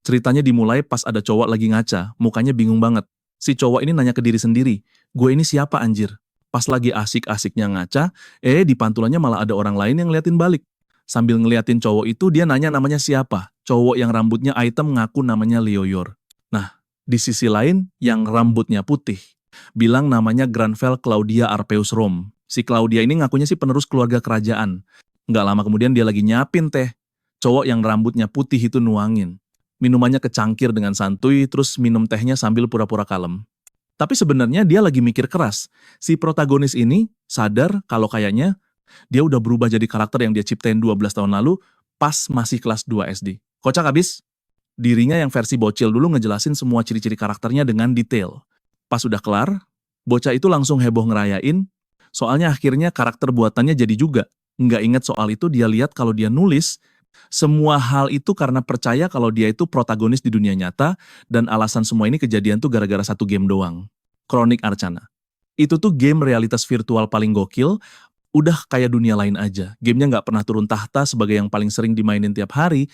Ceritanya dimulai pas ada cowok lagi ngaca, mukanya bingung banget. Si cowok ini nanya ke diri sendiri, gue ini siapa anjir? Pas lagi asik-asiknya ngaca, di pantulannya malah ada orang lain yang ngeliatin balik. Sambil ngeliatin cowok itu, dia nanya namanya siapa. Cowok yang rambutnya hitam ngaku namanya Leoyor. Nah, di sisi lain, yang rambutnya putih, bilang namanya Granvel Claudia Arpeus Rom. Si Claudia ini ngakunya sih penerus keluarga kerajaan. Nggak lama kemudian dia lagi nyapin teh. Cowok yang rambutnya putih itu nuangin. Minumannya kecangkir dengan santuy, terus minum tehnya sambil pura-pura kalem. Tapi sebenarnya dia lagi mikir keras. Si protagonis ini sadar kalau kayaknya dia udah berubah jadi karakter yang dia ciptain 12 tahun lalu pas masih kelas 2 SD. Kocak abis? Dirinya yang versi bocil dulu ngejelasin semua ciri-ciri karakternya dengan detail. Pas udah kelar, bocah itu langsung heboh ngerayain, soalnya akhirnya karakter buatannya jadi juga. Nggak inget soal itu, dia lihat kalau dia nulis, semua hal itu karena percaya kalau dia itu protagonis di dunia nyata, dan alasan semua ini kejadian tuh gara-gara satu game doang. Kronik Arcana. Itu tuh game realitas virtual paling gokil, udah kayak dunia lain aja. Gamenya nggak pernah turun tahta sebagai yang paling sering dimainin tiap hari,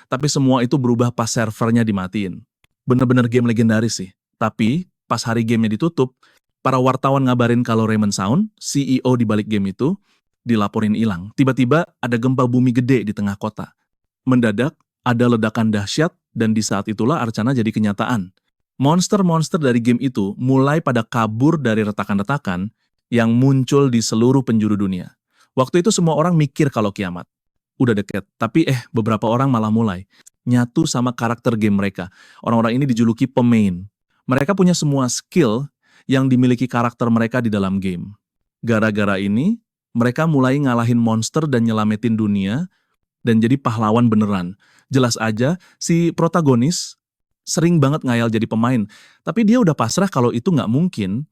tapi semua itu berubah pas servernya dimatiin. Bener-bener game legendaris sih. Tapi, pas hari gamenya ditutup, para wartawan ngabarin kalau Raymond Sound, CEO di balik game itu, dilaporin hilang. Tiba-tiba ada gempa bumi gede di tengah kota. Mendadak, ada ledakan dahsyat, dan di saat itulah Arcana jadi kenyataan. Monster-monster dari game itu mulai pada kabur dari retakan-retakan yang muncul di seluruh penjuru dunia. Waktu itu semua orang mikir kalau kiamat udah deket, tapi beberapa orang malah mulai nyatu sama karakter game mereka. Orang-orang ini dijuluki pemain. Mereka punya semua skill yang dimiliki karakter mereka di dalam game. Gara-gara ini, mereka mulai ngalahin monster dan nyelamatin dunia, dan jadi pahlawan beneran. Jelas aja, si protagonis sering banget ngayal jadi pemain, tapi dia udah pasrah kalau itu nggak mungkin.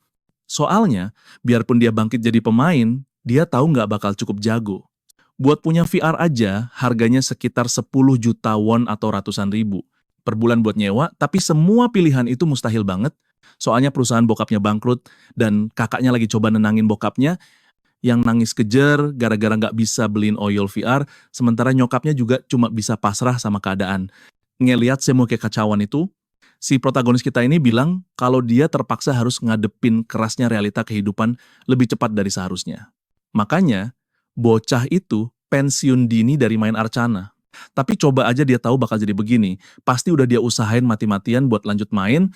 Soalnya, biarpun dia bangkit jadi pemain, dia tahu nggak bakal cukup jago. Buat punya VR aja, harganya sekitar 10 juta won atau ratusan ribu per bulan buat nyewa, tapi semua pilihan itu mustahil banget. Soalnya perusahaan bokapnya bangkrut, dan kakaknya lagi coba nenangin bokapnya, yang nangis kejer gara-gara nggak bisa beliin Oyol VR, sementara nyokapnya juga cuma bisa pasrah sama keadaan. Ngeliat semua kekacauan itu, si protagonis kita ini bilang kalau dia terpaksa harus ngadepin kerasnya realita kehidupan lebih cepat dari seharusnya. Makanya, bocah itu pensiun dini dari main Arcana. Tapi coba aja dia tahu bakal jadi begini, pasti udah dia usahain mati-matian buat lanjut main,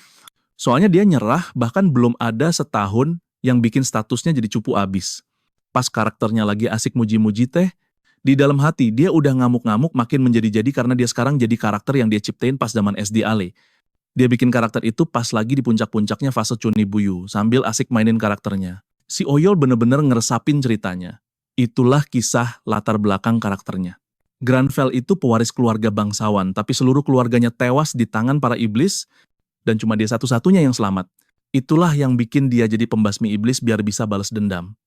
soalnya dia nyerah bahkan belum ada setahun yang bikin statusnya jadi cupu abis. Pas karakternya lagi asik muji-muji teh, di dalam hati dia udah ngamuk-ngamuk makin menjadi-jadi karena dia sekarang jadi karakter yang dia ciptain pas zaman SD Ale. Dia bikin karakter itu pas lagi di puncak-puncaknya fase Chunni Buyu, sambil asik mainin karakternya. Si Oyol bener-bener ngeresapin ceritanya. Itulah kisah latar belakang karakternya. Granvel itu pewaris keluarga bangsawan, tapi seluruh keluarganya tewas di tangan para iblis, dan cuma dia satu-satunya yang selamat. Itulah yang bikin dia jadi pembasmi iblis biar bisa balas dendam.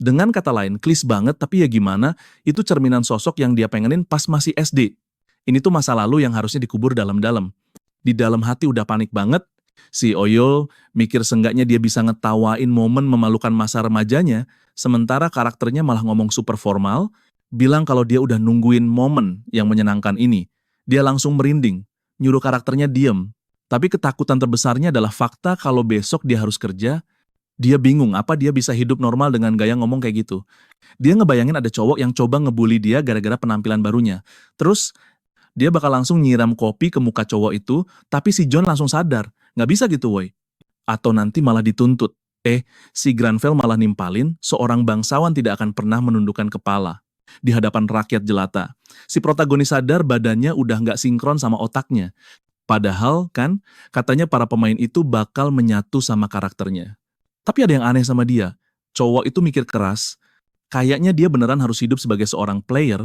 Dengan kata lain, klis banget, tapi ya gimana, itu cerminan sosok yang dia pengenin pas masih SD. Ini tuh masa lalu yang harusnya dikubur dalam-dalam. Di dalam hati udah panik banget, si Oyol mikir seenggaknya dia bisa ngetawain momen memalukan masa remajanya, sementara karakternya malah ngomong super formal, bilang kalau dia udah nungguin momen yang menyenangkan ini. Dia langsung merinding, nyuruh karakternya diem. Tapi ketakutan terbesarnya adalah fakta kalau besok dia harus kerja. Dia bingung apa dia bisa hidup normal dengan gaya ngomong kayak gitu. Dia ngebayangin ada cowok yang coba ngebully dia gara-gara penampilan barunya. Terus, dia bakal langsung nyiram kopi ke muka cowok itu, tapi si John langsung sadar. Nggak bisa gitu woy. Atau nanti malah dituntut. Si Granvel malah nimpalin, seorang bangsawan tidak akan pernah menundukkan kepala di hadapan rakyat jelata. Si protagonis sadar badannya udah nggak sinkron sama otaknya. Padahal kan, katanya para pemain itu bakal menyatu sama karakternya. Tapi ada yang aneh sama dia. Cowok itu mikir keras, kayaknya dia beneran harus hidup sebagai seorang player,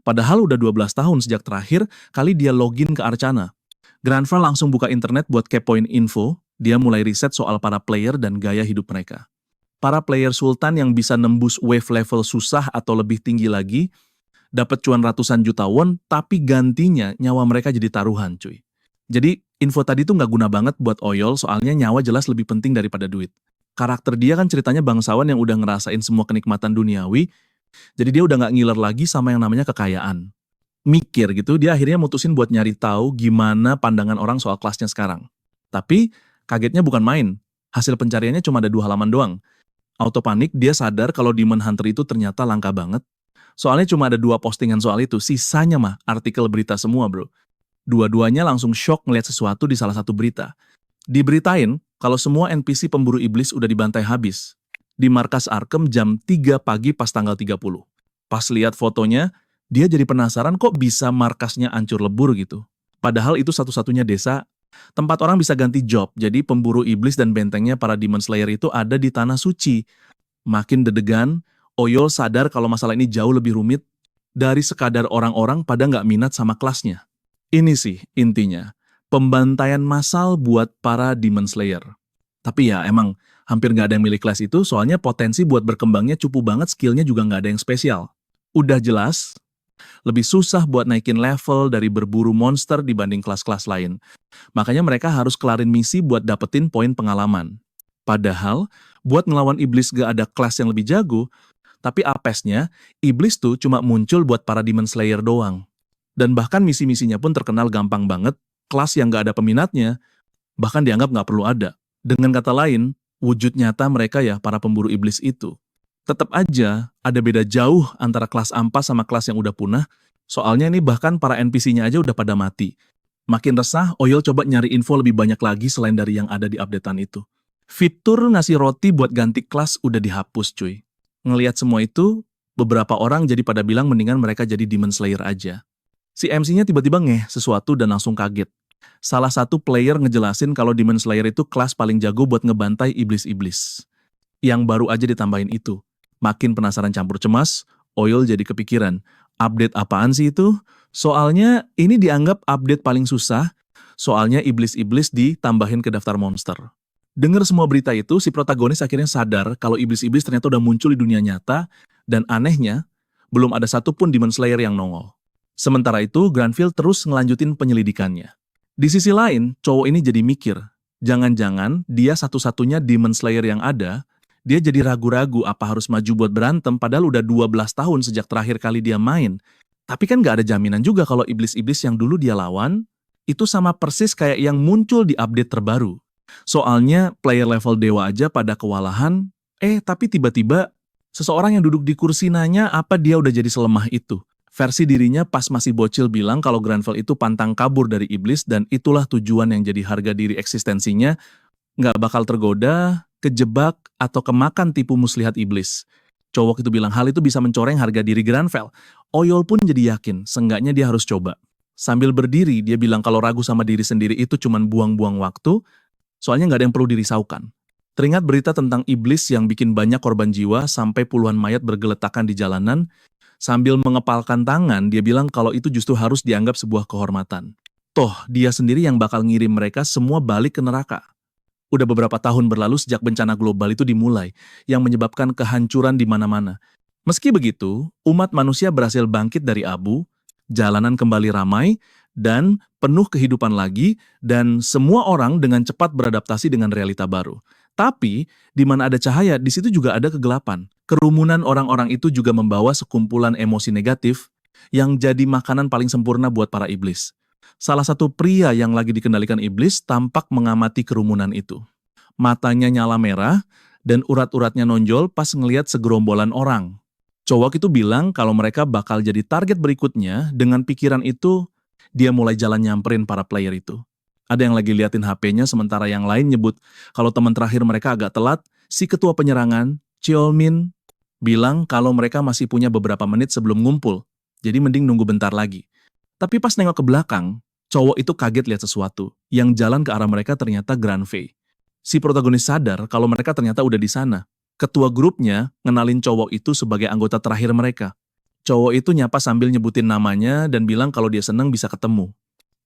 padahal udah 12 tahun sejak terakhir kali dia login ke Arcana. Granvel langsung buka internet buat kepoin info, dia mulai riset soal para player dan gaya hidup mereka. Para player sultan yang bisa nembus wave level susah atau lebih tinggi lagi, dapat cuan ratusan juta won, tapi gantinya nyawa mereka jadi taruhan cuy. Jadi info tadi tuh nggak guna banget buat Oyol, soalnya nyawa jelas lebih penting daripada duit. Karakter dia kan ceritanya bangsawan yang udah ngerasain semua kenikmatan duniawi, jadi dia udah nggak ngiler lagi sama yang namanya kekayaan. mikir gitu, dia akhirnya mutusin buat nyari tahu gimana pandangan orang soal kelasnya sekarang. Tapi kagetnya bukan main, hasil pencariannya cuma ada 2 halaman doang. Auto panik, dia sadar kalau Demon Hunter itu ternyata langka banget. Soalnya cuma ada 2 postingan soal itu, sisanya mah artikel berita semua bro. Dua-duanya langsung shock ngeliat sesuatu di salah satu berita. Diberitain kalau semua NPC pemburu iblis udah dibantai habis. Di markas Arkham jam 3 pagi pas tanggal 30. Pas lihat fotonya, dia jadi penasaran kok bisa markasnya hancur lebur gitu. Padahal itu satu-satunya desa tempat orang bisa ganti job, jadi pemburu iblis dan bentengnya para Demon Slayer itu ada di Tanah Suci. Makin deg-degan, Oyol sadar kalau masalah ini jauh lebih rumit dari sekadar orang-orang pada nggak minat sama kelasnya. Ini sih intinya, pembantaian massal buat para Demon Slayer. Tapi ya emang hampir nggak ada yang milih kelas itu, soalnya potensi buat berkembangnya cupu banget, skillnya juga nggak ada yang spesial. Udah jelas, lebih susah buat naikin level dari berburu monster dibanding kelas-kelas lain. Makanya mereka harus kelarin misi buat dapetin poin pengalaman. Padahal, buat ngelawan iblis gak ada kelas yang lebih jago, tapi apesnya, iblis tuh cuma muncul buat para Demon Slayer doang. Dan bahkan misi-misinya pun terkenal gampang banget, kelas yang gak ada peminatnya, bahkan dianggap gak perlu ada. Dengan kata lain, wujud nyata mereka ya para pemburu iblis itu. Tetap aja ada beda jauh antara kelas ampas sama kelas yang udah punah, soalnya ini bahkan para NPC-nya aja udah pada mati. Makin resah, Oyol coba nyari info lebih banyak lagi selain dari yang ada di updatean itu. Fitur ngasih roti buat ganti kelas udah dihapus cuy. Ngelihat semua itu, beberapa orang jadi pada bilang mendingan mereka jadi Demon Slayer aja. Si MC-nya tiba-tiba ngeh sesuatu dan langsung kaget. Salah satu player ngejelasin kalau Demon Slayer itu kelas paling jago buat ngebantai iblis-iblis. Yang baru aja ditambahin itu. Makin penasaran campur cemas, Oyol jadi kepikiran, update apaan sih itu? Soalnya ini dianggap update paling susah, soalnya iblis-iblis ditambahin ke daftar monster. Dengar semua berita itu, si protagonis akhirnya sadar kalau iblis-iblis ternyata udah muncul di dunia nyata, dan anehnya, belum ada satupun Demon Slayer yang nongol. Sementara itu, Granville terus ngelanjutin penyelidikannya. Di sisi lain, cowok ini jadi mikir, jangan-jangan dia satu-satunya Demon Slayer yang ada, dia jadi ragu-ragu apa harus maju buat berantem padahal udah 12 tahun sejak terakhir kali dia main. Tapi kan gak ada jaminan juga kalau iblis-iblis yang dulu dia lawan, itu sama persis kayak yang muncul di update terbaru. Soalnya player level dewa aja pada kewalahan, tapi tiba-tiba seseorang yang duduk di kursi nanya apa dia udah jadi selemah itu. Versi dirinya pas masih bocil bilang kalau Granville itu pantang kabur dari iblis dan itulah tujuan yang jadi harga diri eksistensinya, nggak bakal tergoda, kejebak, atau kemakan tipu muslihat iblis. Cowok itu bilang hal itu bisa mencoreng harga diri Granville. Oyol pun jadi yakin, seenggaknya dia harus coba. Sambil berdiri, dia bilang kalau ragu sama diri sendiri itu cuman buang-buang waktu, soalnya nggak ada yang perlu dirisaukan. Teringat berita tentang iblis yang bikin banyak korban jiwa sampai puluhan mayat bergeletakan di jalanan, sambil mengepalkan tangan, dia bilang kalau itu justru harus dianggap sebuah kehormatan. Toh, dia sendiri yang bakal ngirim mereka semua balik ke neraka. Udah beberapa tahun berlalu sejak bencana global itu dimulai, yang menyebabkan kehancuran di mana-mana. Meski begitu, umat manusia berhasil bangkit dari abu, jalanan kembali ramai, dan penuh kehidupan lagi, dan semua orang dengan cepat beradaptasi dengan realita baru. Tapi, di mana ada cahaya, di situ juga ada kegelapan. Kerumunan orang-orang itu juga membawa sekumpulan emosi negatif yang jadi makanan paling sempurna buat para iblis. Salah satu pria yang lagi dikendalikan iblis tampak mengamati kerumunan itu. Matanya nyala merah dan urat-uratnya nonjol pas ngelihat segerombolan orang. Cowok itu bilang kalau mereka bakal jadi target berikutnya. Dengan pikiran itu, dia mulai jalan nyamperin para player itu. Ada yang lagi liatin HP-nya sementara yang lain nyebut kalau teman terakhir mereka agak telat. Si ketua penyerangan, Cheolmin, bilang kalau mereka masih punya beberapa menit sebelum ngumpul. Jadi mending nunggu bentar lagi. Tapi pas nengok ke belakang, cowok itu kaget lihat sesuatu. Yang jalan ke arah mereka ternyata Granville. Si protagonis sadar kalau mereka ternyata udah di sana. Ketua grupnya ngenalin cowok itu sebagai anggota terakhir mereka. Cowok itu nyapa sambil nyebutin namanya dan bilang kalau dia seneng bisa ketemu.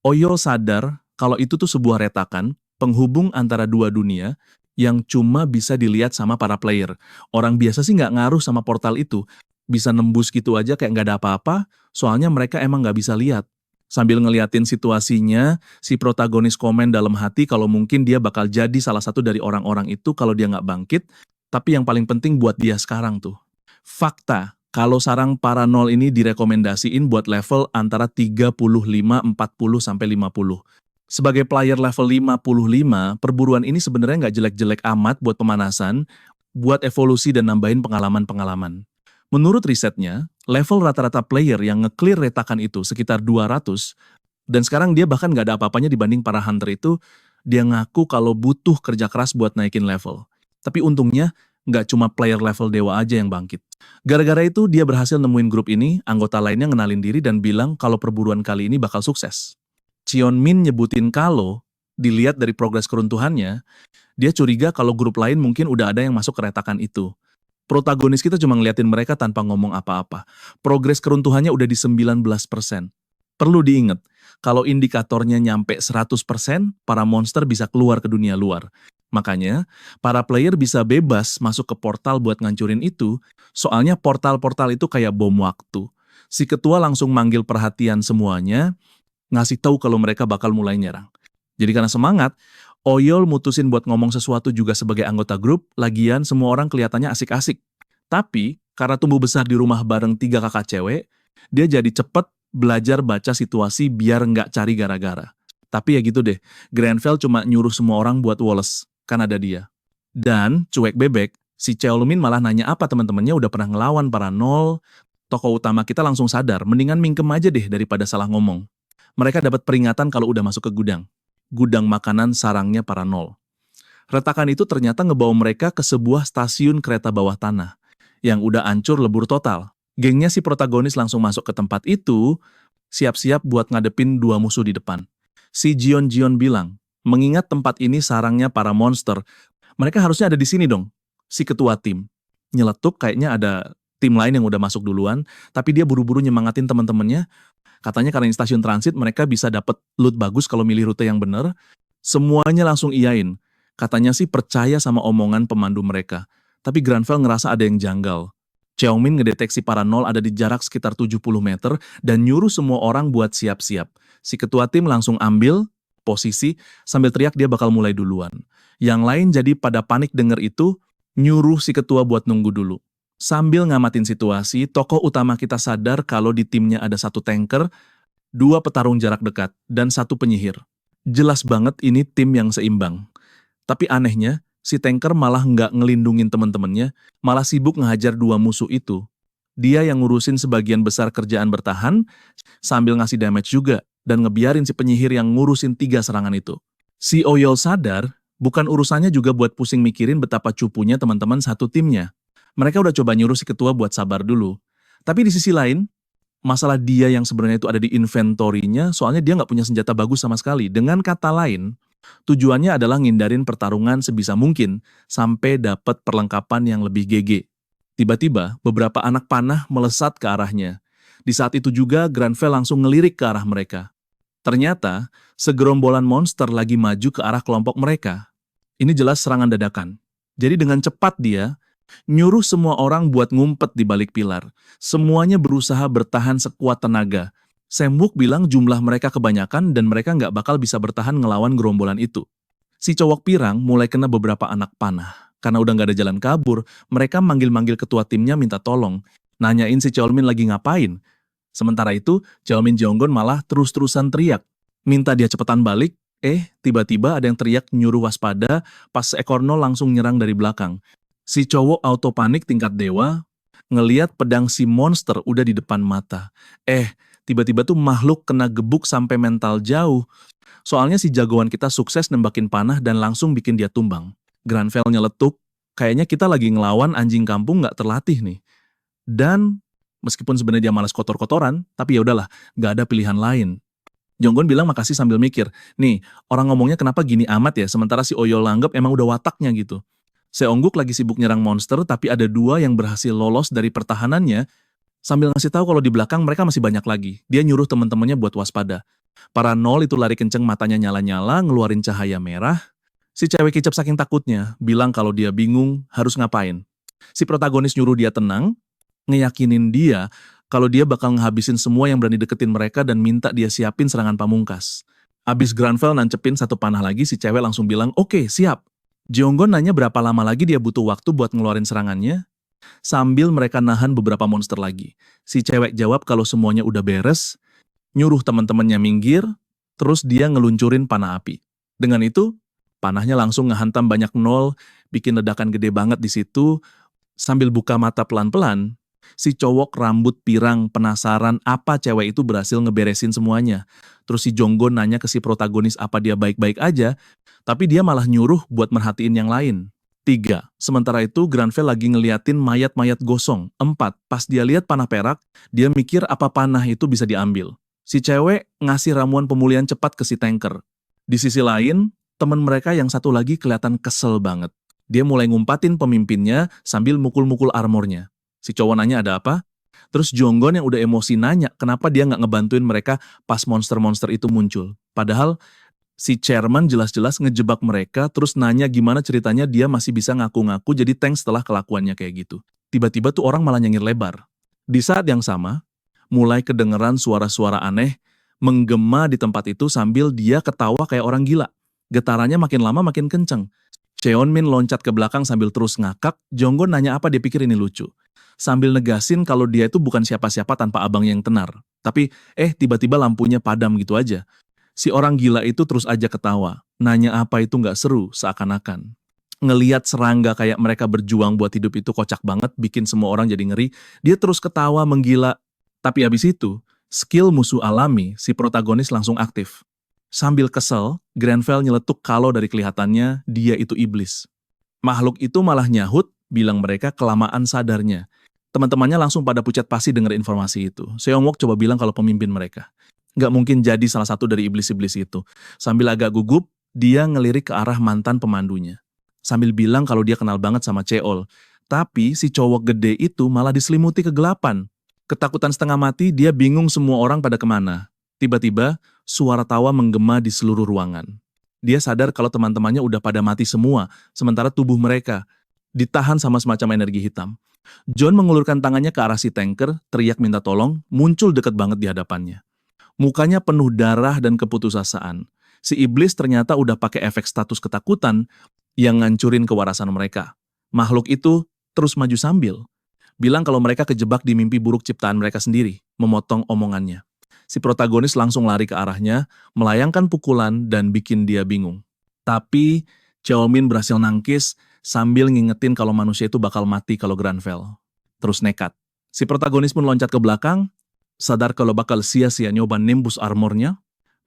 Oyol sadar kalau itu tuh sebuah retakan, penghubung antara dua dunia yang cuma bisa dilihat sama para player. Orang biasa sih nggak ngaruh sama portal itu. Bisa nembus gitu aja kayak nggak ada apa-apa, soalnya mereka emang nggak bisa lihat. Sambil ngeliatin situasinya, si protagonis komen dalam hati kalau mungkin dia bakal jadi salah satu dari orang-orang itu kalau dia nggak bangkit, tapi yang paling penting buat dia sekarang tuh. Fakta, Kalau sarang para nol ini direkomendasiin buat level antara 35, 40, sampai 50. Sebagai player level 55, perburuan ini sebenarnya nggak jelek-jelek amat buat pemanasan, buat evolusi dan nambahin pengalaman-pengalaman. Menurut risetnya, level rata-rata player yang nge-clear retakan itu sekitar 200, dan sekarang dia bahkan nggak ada apa-apanya dibanding para hunter itu, dia ngaku kalau butuh kerja keras buat naikin level. Tapi untungnya, nggak cuma player level dewa aja yang bangkit. Gara-gara itu dia berhasil nemuin grup ini, anggota lainnya ngenalin diri dan bilang kalau perburuan kali ini bakal sukses. Cheon Min nyebutin kalau, dilihat dari progres keruntuhannya, dia curiga kalau grup lain mungkin udah ada yang masuk ke retakan itu. Protagonis kita cuma ngeliatin mereka tanpa ngomong apa-apa. Progres keruntuhannya udah di 19%. Perlu diingat, kalau indikatornya nyampe 100%, para monster bisa keluar ke dunia luar. Makanya, para player bisa bebas masuk ke portal buat ngancurin itu, soalnya portal-portal itu kayak bom waktu. Si ketua langsung manggil perhatian semuanya, ngasih tahu kalau mereka bakal mulai nyerang. Jadi karena semangat, Oyol mutusin buat ngomong sesuatu juga sebagai anggota grup, lagian semua orang kelihatannya asik-asik. Tapi, karena tumbuh besar di rumah bareng 3 kakak cewek, dia jadi cepet belajar baca situasi biar nggak cari gara-gara. Tapi ya gitu deh, Grenfell cuma nyuruh semua orang buat Wallace, kan ada dia. Dan, cuek bebek, si Cheolmin malah nanya apa teman-temannya udah pernah ngelawan para nol. Tokoh utama kita langsung sadar, mendingan mingkem aja deh daripada salah ngomong. Mereka dapat peringatan kalau udah masuk ke gudang. Gudang makanan sarangnya para nol. Retakan itu ternyata ngebawa mereka ke sebuah stasiun kereta bawah tanah yang udah hancur lebur total. Gengnya si protagonis langsung masuk ke tempat itu, siap-siap buat ngadepin 2 musuh di depan. Si Jion bilang, mengingat tempat ini sarangnya para monster, mereka harusnya ada di sini dong. Si ketua tim nyeletuk kayaknya ada tim lain yang udah masuk duluan, tapi dia buru-buru nyemangatin teman-temannya. Katanya karena ini stasiun transit, mereka bisa dapat loot bagus kalau milih rute yang bener. Semuanya langsung iyain. Katanya sih percaya sama omongan pemandu mereka. Tapi Grenfell ngerasa ada yang janggal. Cheongmin ngedeteksi para nol ada di jarak sekitar 70 meter dan nyuruh semua orang buat siap-siap. Si ketua tim langsung ambil posisi sambil teriak dia bakal mulai duluan. Yang lain jadi pada panik denger itu, nyuruh si ketua buat nunggu dulu. Sambil ngamatin situasi, tokoh utama kita sadar kalau di timnya ada 1 tanker, 2 petarung jarak dekat, dan 1 penyihir. Jelas banget ini tim yang seimbang. Tapi anehnya, si tanker malah nggak ngelindungin teman-temannya, malah sibuk ngehajar 2 musuh itu. Dia yang ngurusin sebagian besar kerjaan bertahan, sambil ngasih damage juga, dan ngebiarin si penyihir yang ngurusin 3 serangan itu. Si Oyol sadar, bukan urusannya juga buat pusing mikirin betapa cupunya teman-teman satu timnya. Mereka udah coba nyuruh si ketua buat sabar dulu. Tapi di sisi lain, masalah dia yang sebenarnya itu ada di inventorinya, soalnya dia nggak punya senjata bagus sama sekali. Dengan kata lain, tujuannya adalah ngindarin pertarungan sebisa mungkin, sampai dapat perlengkapan yang lebih GG. Tiba-tiba, beberapa anak panah melesat ke arahnya. Di saat itu juga, Grenfell langsung ngelirik ke arah mereka. Ternyata, segerombolan monster lagi maju ke arah kelompok mereka. Ini jelas serangan dadakan. Jadi dengan cepat dia nyuruh semua orang buat ngumpet di balik pilar. Semuanya berusaha bertahan sekuat tenaga. Sam Wook bilang jumlah mereka kebanyakan dan mereka nggak bakal bisa bertahan ngelawan gerombolan itu. Si cowok pirang mulai kena beberapa anak panah. Karena udah nggak ada jalan kabur, mereka manggil-manggil ketua timnya minta tolong. Nanyain si Cheolmin lagi ngapain. Sementara itu, Cheolmin Jeonggon malah terus-terusan teriak. Minta dia cepetan balik, tiba-tiba ada yang teriak nyuruh waspada pas seekor nol langsung nyerang dari belakang. Si cowok auto panik tingkat dewa, ngeliat pedang si monster udah di depan mata. Tiba-tiba tuh makhluk kena gebuk sampai mental jauh. Soalnya si jagoan kita sukses nembakin panah dan langsung bikin dia tumbang. Grenfell nyeletuk, kayaknya kita lagi ngelawan anjing kampung nggak terlatih nih. Dan meskipun sebenarnya dia malas kotor-kotoran, tapi ya udahlah, nggak ada pilihan lain. Jonggon bilang makasih sambil mikir, nih orang ngomongnya kenapa gini amat ya, sementara si Oyol langgep emang udah wataknya gitu. Seongguk lagi sibuk nyerang monster, tapi ada 2 yang berhasil lolos dari pertahanannya, sambil ngasih tahu kalau di belakang mereka masih banyak lagi. Dia nyuruh teman-temannya buat waspada. Para nol itu lari kenceng, matanya nyala-nyala, ngeluarin cahaya merah. Si cewek kicap saking takutnya, bilang kalau dia bingung harus ngapain. Si protagonis nyuruh dia tenang, ngeyakinin dia kalau dia bakal ngehabisin semua yang berani deketin mereka dan minta dia siapin serangan pamungkas. Abis Grenfell nancepin 1 panah lagi, si cewek langsung bilang, oke, siap. Jeonggon nanya berapa lama lagi dia butuh waktu buat ngeluarin serangannya. Sambil mereka nahan beberapa monster lagi. Si cewek jawab kalau semuanya udah beres, nyuruh teman-temannya minggir, terus dia ngeluncurin panah api. Dengan itu, panahnya langsung ngehantam banyak nol, bikin ledakan gede banget di situ. Sambil buka mata pelan-pelan, si cowok rambut pirang penasaran apa cewek itu berhasil ngeberesin semuanya. Terus si Jonggo nanya ke si protagonis apa dia baik-baik aja, tapi dia malah nyuruh buat merhatiin yang lain. 3. Sementara itu, Granville lagi ngeliatin mayat-mayat gosong. 4. Pas dia lihat panah perak, dia mikir apa panah itu bisa diambil. Si cewek ngasih ramuan pemulihan cepat ke si tanker. Di sisi lain, teman mereka yang satu lagi kelihatan kesel banget. Dia mulai ngumpatin pemimpinnya sambil mukul-mukul armornya. Si cowok nanya ada apa? Terus Jonggon yang udah emosi nanya kenapa dia nggak ngebantuin mereka pas monster-monster itu muncul. Padahal si chairman jelas-jelas ngejebak mereka terus nanya gimana ceritanya dia masih bisa ngaku-ngaku jadi tank setelah kelakuannya kayak gitu. Tiba-tiba tuh orang malah nyengir lebar. Di saat yang sama, mulai kedengeran suara-suara aneh menggema di tempat itu sambil dia ketawa kayak orang gila. Getarannya makin lama makin kenceng. Cheonmin loncat ke belakang sambil terus ngakak, Jonggon nanya apa dia pikir ini lucu. Sambil negasin kalau dia itu bukan siapa-siapa tanpa abang yang tenar. Tapi, tiba-tiba lampunya padam gitu aja. Si orang gila itu terus aja ketawa. Nanya apa itu nggak seru, seakan-akan. Ngeliat serangga kayak mereka berjuang buat hidup itu kocak banget, bikin semua orang jadi ngeri. Dia terus ketawa, menggila. Tapi abis itu, skill musuh alami, si protagonis langsung aktif. Sambil kesel, Granville nyeletuk kalau dari kelihatannya dia itu iblis. Makhluk itu malah nyahut, bilang mereka kelamaan sadarnya. Teman-temannya langsung pada pucat pasi dengar informasi itu. Seongwok coba bilang kalau pemimpin mereka. Nggak mungkin jadi salah satu dari iblis-iblis itu. Sambil agak gugup, dia ngelirik ke arah mantan pemandunya. Sambil bilang kalau dia kenal banget sama Cheol. Tapi si cowok gede itu malah diselimuti kegelapan. Ketakutan setengah mati, dia bingung semua orang pada kemana. Tiba-tiba, suara tawa menggema di seluruh ruangan. Dia sadar kalau teman-temannya udah pada mati semua, sementara tubuh mereka ditahan sama semacam energi hitam. John mengulurkan tangannya ke arah si tanker, teriak minta tolong, muncul dekat banget di hadapannya. Mukanya penuh darah dan keputusasaan. Si iblis ternyata udah pakai efek status ketakutan yang ngancurin kewarasan mereka. Makhluk itu terus maju sambil bilang kalau mereka kejebak di mimpi buruk ciptaan mereka sendiri, memotong omongannya. Si protagonis langsung lari ke arahnya, melayangkan pukulan dan bikin dia bingung. Tapi Cheolmin berhasil nangkis sambil ngingetin kalau manusia itu bakal mati kalau Granville. Terus nekat. Si protagonis pun loncat ke belakang, sadar kalau bakal sia-sia nyoba nimbus armornya,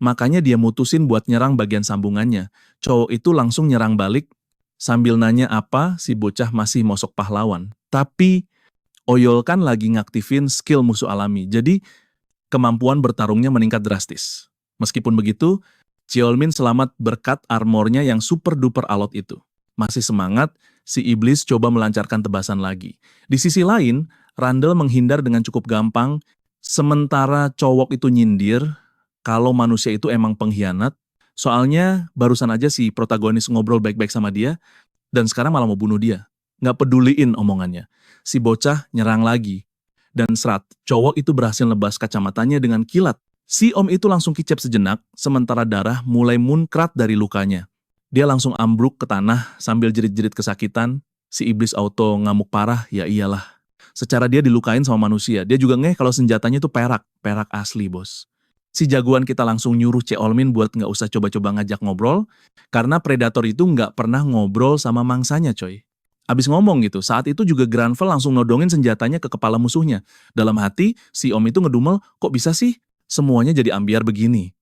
makanya dia mutusin buat nyerang bagian sambungannya. Cowok itu langsung nyerang balik, sambil nanya apa si bocah masih mosok pahlawan. Tapi Oyol kan lagi ngaktifin skill musuh alami, jadi kemampuan bertarungnya meningkat drastis. Meskipun begitu, Cheolmin selamat berkat armornya yang super duper alot itu. Masih semangat, si iblis coba melancarkan tebasan lagi. Di sisi lain, Randall menghindar dengan cukup gampang, sementara cowok itu nyindir kalau manusia itu emang pengkhianat, soalnya barusan aja si protagonis ngobrol baik-baik sama dia, dan sekarang malah mau bunuh dia. Nggak peduliin omongannya. Si bocah nyerang lagi. Dan serat, cowok itu berhasil nebas kacamatanya dengan kilat. Si om itu langsung kicap sejenak, sementara darah mulai muncrat dari lukanya. Dia langsung ambruk ke tanah sambil jerit-jerit kesakitan. Si iblis auto ngamuk parah, ya iyalah. Secara dia dilukain sama manusia, dia juga ngeh kalau senjatanya itu perak asli bos. Si jagoan kita langsung nyuruh Cheolmin buat nggak usah coba-coba ngajak ngobrol, karena predator itu nggak pernah ngobrol sama mangsanya coy. Abis ngomong gitu, saat itu juga Granville langsung nodongin senjatanya ke kepala musuhnya. Dalam hati, si om itu ngedumel, kok bisa sih semuanya jadi ambiar begini?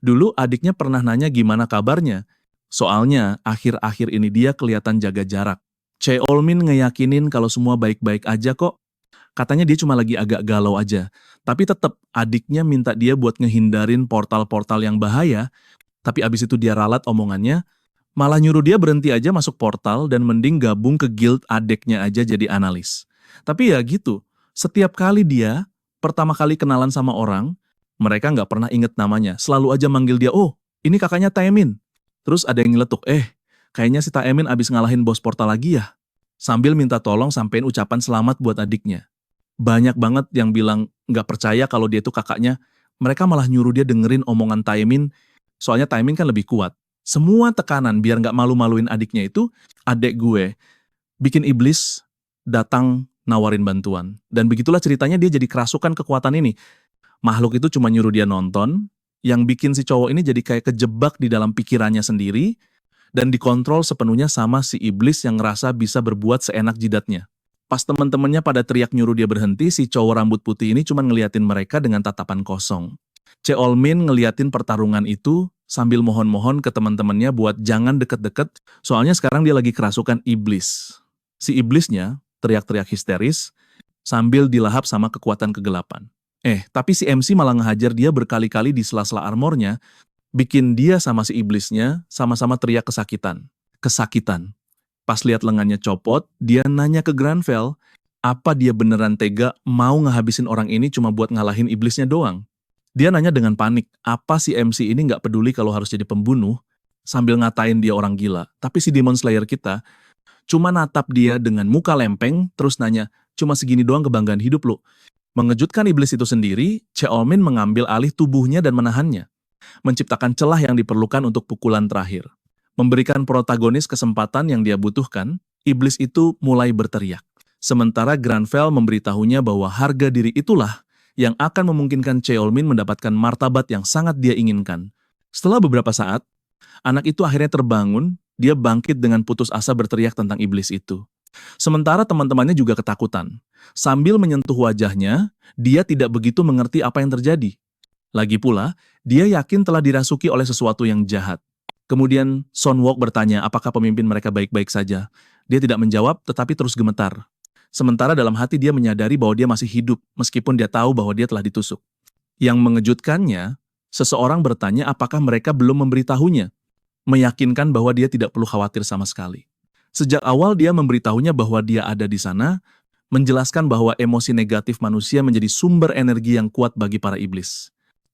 Dulu adiknya pernah nanya gimana kabarnya. Soalnya, akhir-akhir ini dia kelihatan jaga jarak. Cheolmin ngeyakinin kalau semua baik-baik aja kok. Katanya dia cuma lagi agak galau aja. Tapi tetap adiknya minta dia buat ngehindarin portal-portal yang bahaya. Tapi abis itu dia ralat omongannya, malah nyuruh dia berhenti aja masuk portal dan mending gabung ke guild adeknya aja jadi analis. Tapi ya gitu, setiap kali dia pertama kali kenalan sama orang, mereka nggak pernah inget namanya. Selalu aja manggil dia, oh ini kakaknya Taemin. Terus ada yang nyeletuk, kayaknya si Taemin abis ngalahin bos portal lagi ya. Sambil minta tolong sampein ucapan selamat buat adiknya. Banyak banget yang bilang nggak percaya kalau dia itu kakaknya. Mereka malah nyuruh dia dengerin omongan Taemin, soalnya Taemin kan lebih kuat. Semua tekanan biar nggak malu-maluin adiknya itu, adek gue bikin iblis datang nawarin bantuan. Dan begitulah ceritanya dia jadi kerasukan kekuatan ini. Makhluk itu cuma nyuruh dia nonton, yang bikin si cowok ini jadi kayak kejebak di dalam pikirannya sendiri, dan dikontrol sepenuhnya sama si iblis yang ngerasa bisa berbuat seenak jidatnya. Pas teman-temannya pada teriak nyuruh dia berhenti, si cowok rambut putih ini cuma ngeliatin mereka dengan tatapan kosong. Cheolmin ngeliatin pertarungan itu sambil mohon-mohon ke teman-temannya buat jangan deket-deket, soalnya sekarang dia lagi kerasukan iblis. Si iblisnya teriak-teriak histeris sambil dilahap sama kekuatan kegelapan. Tapi si MC malah ngehajar dia berkali-kali di sela-sela armornya, bikin dia sama si iblisnya sama-sama teriak kesakitan. Kesakitan. Pas lihat lengannya copot, dia nanya ke Granville, apa dia beneran tega mau ngehabisin orang ini cuma buat ngalahin iblisnya doang. Dia nanya dengan panik, apa si MC ini nggak peduli kalau harus jadi pembunuh, sambil ngatain dia orang gila. Tapi si Demon Slayer kita cuma natap dia dengan muka lempeng, terus nanya, cuma segini doang kebanggaan hidup lo. Mengejutkan iblis itu sendiri, Cheolmin mengambil alih tubuhnya dan menahannya, menciptakan celah yang diperlukan untuk pukulan terakhir. Memberikan protagonis kesempatan yang dia butuhkan, iblis itu mulai berteriak. Sementara Granville memberitahunya bahwa harga diri itulah yang akan memungkinkan Cheolmin mendapatkan martabat yang sangat dia inginkan. Setelah beberapa saat, anak itu akhirnya terbangun, dia bangkit dengan putus asa berteriak tentang iblis itu. Sementara teman-temannya juga ketakutan. Sambil menyentuh wajahnya, dia tidak begitu mengerti apa yang terjadi. Lagi pula, dia yakin telah dirasuki oleh sesuatu yang jahat. Kemudian Sun Wok bertanya apakah pemimpin mereka baik-baik saja. Dia tidak menjawab tetapi terus gemetar. Sementara dalam hati dia menyadari bahwa dia masih hidup meskipun dia tahu bahwa dia telah ditusuk. Yang mengejutkannya, seseorang bertanya apakah mereka belum memberitahunya, meyakinkan bahwa dia tidak perlu khawatir sama sekali. Sejak awal dia memberitahunya bahwa dia ada di sana, menjelaskan bahwa emosi negatif manusia menjadi sumber energi yang kuat bagi para iblis.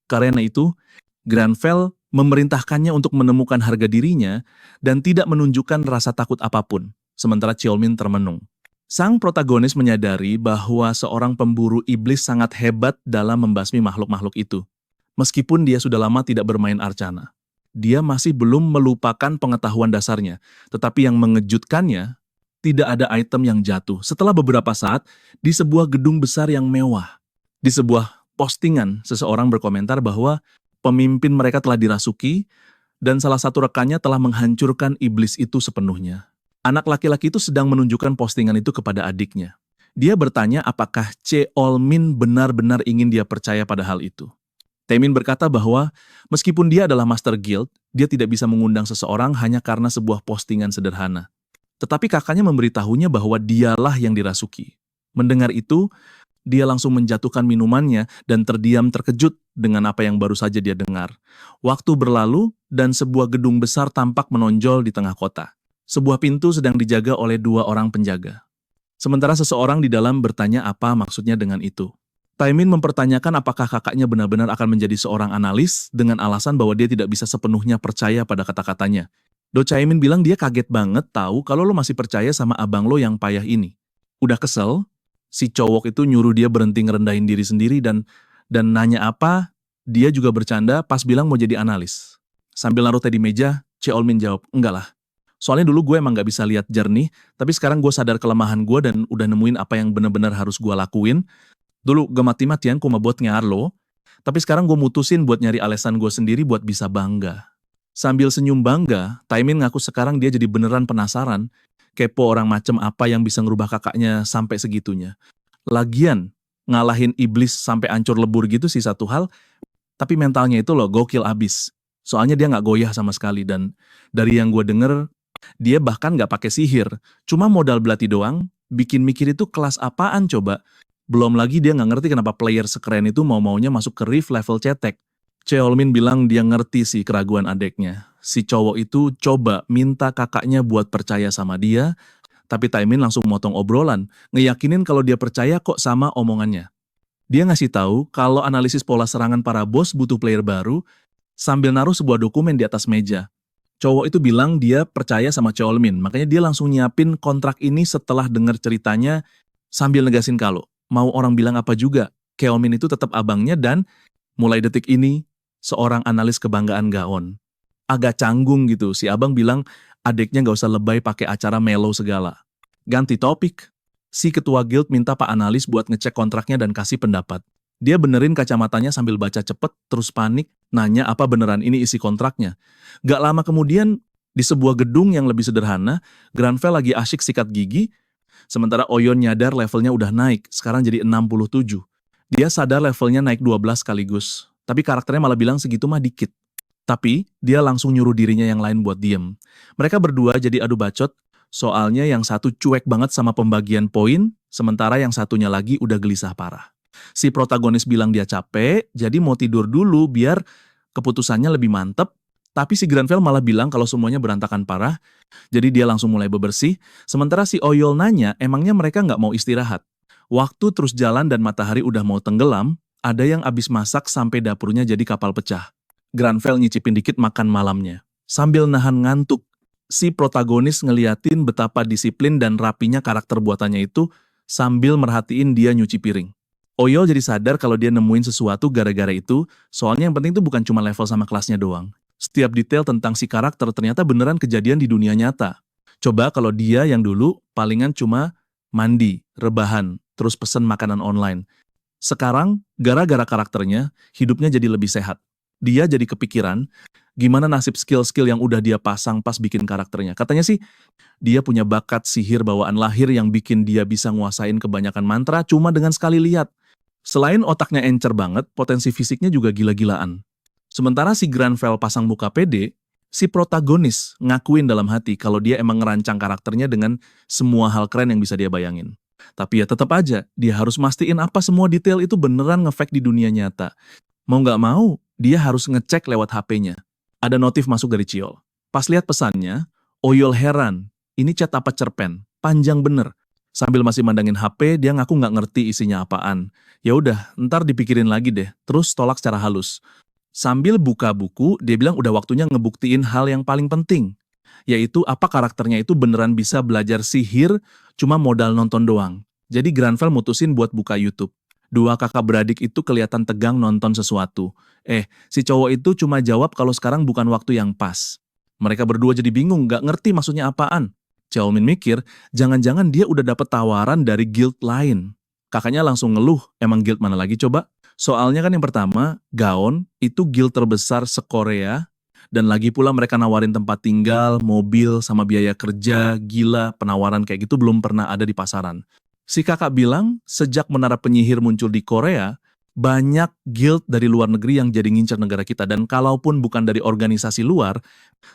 Karena itu, Granville memerintahkannya untuk menemukan harga dirinya dan tidak menunjukkan rasa takut apapun, sementara Cheolmin termenung. Sang protagonis menyadari bahwa seorang pemburu iblis sangat hebat dalam membasmi makhluk-makhluk itu. Meskipun dia sudah lama tidak bermain arcana, dia masih belum melupakan pengetahuan dasarnya, tetapi yang mengejutkannya, tidak ada item yang jatuh. Setelah beberapa saat, di sebuah gedung besar yang mewah, di sebuah postingan, seseorang berkomentar bahwa pemimpin mereka telah dirasuki, dan salah satu rekannya telah menghancurkan iblis itu sepenuhnya. Anak laki-laki itu sedang menunjukkan postingan itu kepada adiknya. Dia bertanya apakah Cheolmin benar-benar ingin dia percaya pada hal itu. Taemin berkata bahwa meskipun dia adalah Master Guild, dia tidak bisa mengundang seseorang hanya karena sebuah postingan sederhana. Tetapi kakaknya memberitahunya bahwa dialah yang dirasuki. Mendengar itu, dia langsung menjatuhkan minumannya dan terdiam terkejut dengan apa yang baru saja dia dengar. Waktu berlalu dan sebuah gedung besar tampak menonjol di tengah kota. Sebuah pintu sedang dijaga oleh 2 orang penjaga. Sementara seseorang di dalam bertanya apa maksudnya dengan itu. Taemin mempertanyakan apakah kakaknya benar-benar akan menjadi seorang analis dengan alasan bahwa dia tidak bisa sepenuhnya percaya pada kata-katanya. Do Chaemin bilang dia kaget banget tahu kalau lo masih percaya sama abang lo yang payah ini. Udah kesel, si cowok itu nyuruh dia berhenti ngerendahin diri sendiri dan nanya apa, dia juga bercanda pas bilang mau jadi analis. Sambil naruh teh di meja, Cheolmin jawab, enggak lah. Soalnya dulu gue emang gak bisa lihat jernih, tapi sekarang gue sadar kelemahan gue dan udah nemuin apa yang benar-benar harus gue lakuin. Dulu gue mati-matian buat ngear lo, tapi sekarang gue mutusin buat nyari alasan gue sendiri buat bisa bangga. Sambil senyum bangga, Taemin ngaku sekarang dia jadi beneran penasaran, kepo orang macem apa yang bisa ngerubah kakaknya sampai segitunya. Lagian, ngalahin iblis sampai ancur lebur gitu sih satu hal, tapi mentalnya itu loh gokil abis. Soalnya dia gak goyah sama sekali dan dari yang gue denger, dia bahkan gak pakai sihir, cuma modal belati doang, bikin mikir itu kelas apaan coba. Belum lagi dia nggak ngerti kenapa player sekeren itu mau-maunya masuk ke Rift level cetek. Cheolmin bilang dia ngerti sih keraguan adeknya. Si cowok itu coba minta kakaknya buat percaya sama dia, tapi Taemin langsung motong obrolan, ngeyakinin kalau dia percaya kok sama omongannya. Dia ngasih tahu kalau analisis pola serangan para bos butuh player baru, sambil naruh sebuah dokumen di atas meja. Cowok itu bilang dia percaya sama Cheolmin, makanya dia langsung nyiapin kontrak ini setelah dengar ceritanya sambil negasin kalau mau orang bilang apa juga, Cheolmin itu tetap abangnya dan mulai detik ini, seorang analis kebanggaan Gaon. Agak canggung gitu, si abang bilang adiknya gak usah lebay pakai acara mellow segala. Ganti topik. Si ketua guild minta pak analis buat ngecek kontraknya dan kasih pendapat. Dia benerin kacamatanya sambil baca cepet, terus panik, nanya apa beneran ini isi kontraknya. Gak lama kemudian, di sebuah gedung yang lebih sederhana, Granville lagi asyik sikat gigi, sementara Oyon nyadar levelnya udah naik, sekarang jadi 67. Dia sadar levelnya naik 12 sekaligus, tapi karakternya malah bilang segitu mah dikit. Tapi, dia langsung nyuruh dirinya yang lain buat diem. Mereka berdua jadi adu bacot, soalnya yang satu cuek banget sama pembagian poin, sementara yang satunya lagi udah gelisah parah. Si protagonis bilang dia capek, jadi mau tidur dulu biar keputusannya lebih mantep, tapi si Granville malah bilang kalau semuanya berantakan parah, jadi dia langsung mulai bebersih, sementara si Oyol nanya emangnya mereka nggak mau istirahat. Waktu terus jalan dan matahari udah mau tenggelam, ada yang abis masak sampai dapurnya jadi kapal pecah. Granville nyicipin dikit makan malamnya. Sambil nahan ngantuk, si protagonis ngeliatin betapa disiplin dan rapinya karakter buatannya itu sambil merhatiin dia nyuci piring. Oyol jadi sadar kalau dia nemuin sesuatu gara-gara itu, soalnya yang penting tuh bukan cuma level sama kelasnya doang. Setiap detail tentang si karakter ternyata beneran kejadian di dunia nyata. Coba kalau dia yang dulu palingan cuma mandi, rebahan, terus pesen makanan online. Sekarang, gara-gara karakternya, hidupnya jadi lebih sehat. Dia jadi kepikiran, gimana nasib skill-skill yang udah dia pasang pas bikin karakternya. Katanya sih, dia punya bakat sihir bawaan lahir yang bikin dia bisa nguasain kebanyakan mantra cuma dengan sekali lihat. Selain otaknya encer banget, potensi fisiknya juga gila-gilaan. Sementara si Granville pasang muka pede, si protagonis ngakuin dalam hati kalau dia emang ngerancang karakternya dengan semua hal keren yang bisa dia bayangin. Tapi ya tetap aja, dia harus mastiin apa semua detail itu beneran ngefek di dunia nyata. Mau nggak mau, dia harus ngecek lewat HP-nya. Ada notif masuk dari Ciol. Pas lihat pesannya, Oyol heran. Ini chat apa cerpen? Panjang bener. Sambil masih mandangin HP, dia ngaku nggak ngerti isinya apaan. Ya udah, ntar dipikirin lagi deh. Terus tolak secara halus. Sambil buka buku, dia bilang udah waktunya ngebuktiin hal yang paling penting. Yaitu apa karakternya itu beneran bisa belajar sihir, cuma modal nonton doang. Jadi Granville mutusin buat buka YouTube. Dua kakak beradik itu kelihatan tegang nonton sesuatu. Si cowok itu cuma jawab kalau sekarang bukan waktu yang pas. Mereka berdua jadi bingung, gak ngerti maksudnya apaan. Xiaomin mikir, jangan-jangan dia udah dapet tawaran dari guild lain. Kakaknya langsung ngeluh, emang guild mana lagi coba? Soalnya kan yang pertama, Gaon itu guild terbesar se-Korea, dan lagi pula mereka nawarin tempat tinggal, mobil, sama biaya kerja, gila, penawaran kayak gitu belum pernah ada di pasaran. Si kakak bilang, sejak menara penyihir muncul di Korea, banyak guild dari luar negeri yang jadi ngincer negara kita. Dan kalaupun bukan dari organisasi luar,